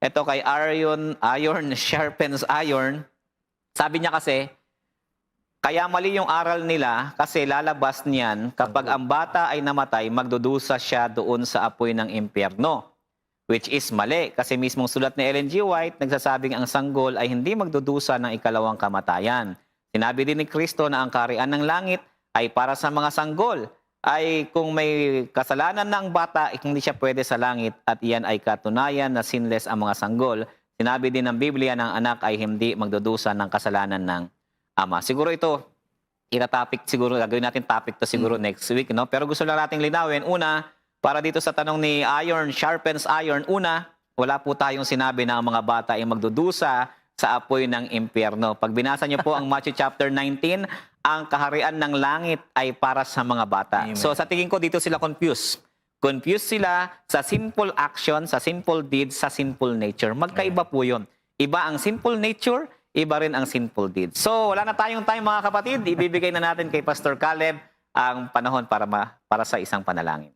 Ito kay Iron sharpens iron. Sabi niya kasi, kaya mali yung aral nila kasi lalabas niyan kapag ang bata ay namatay, magdudusa siya doon sa apoy ng impyerno. Which is mali kasi mismong sulat ni Ellen G. White nagsasabing ang sanggol ay hindi magdudusa ng ikalawang kamatayan. Sinabi din ni Kristo na ang kaharian ng langit ay para sa mga sanggol. Ay kung may kasalanan ng bata, hindi siya pwede sa langit at iyan ay katunayan na sinless ang mga sanggol. Sinabi din ng Biblia na ang anak ay hindi magdudusa ng kasalanan ng ama. Siguro ito, gagawin natin topic to siguro next week, no? Pero gusto lang nating linawin. Una, para dito sa tanong ni Iron sharpens iron, una, wala po tayong sinabi na ang mga bata ay magdudusa sa apoy ng impyerno. Pag binasa niyo po ang Matthew chapter 19, ang kaharian ng langit ay para sa mga bata. Amen. So sa tingin ko dito sila confused. Confused sila sa sinful action, sa sinful deeds, sa sinful nature. Magkaiba po yun. Iba ang sinful nature, iba rin ang sinful deeds. So wala na tayong time mga kapatid. Ibibigay na natin kay Pastor Caleb ang panahon para sa isang panalangin.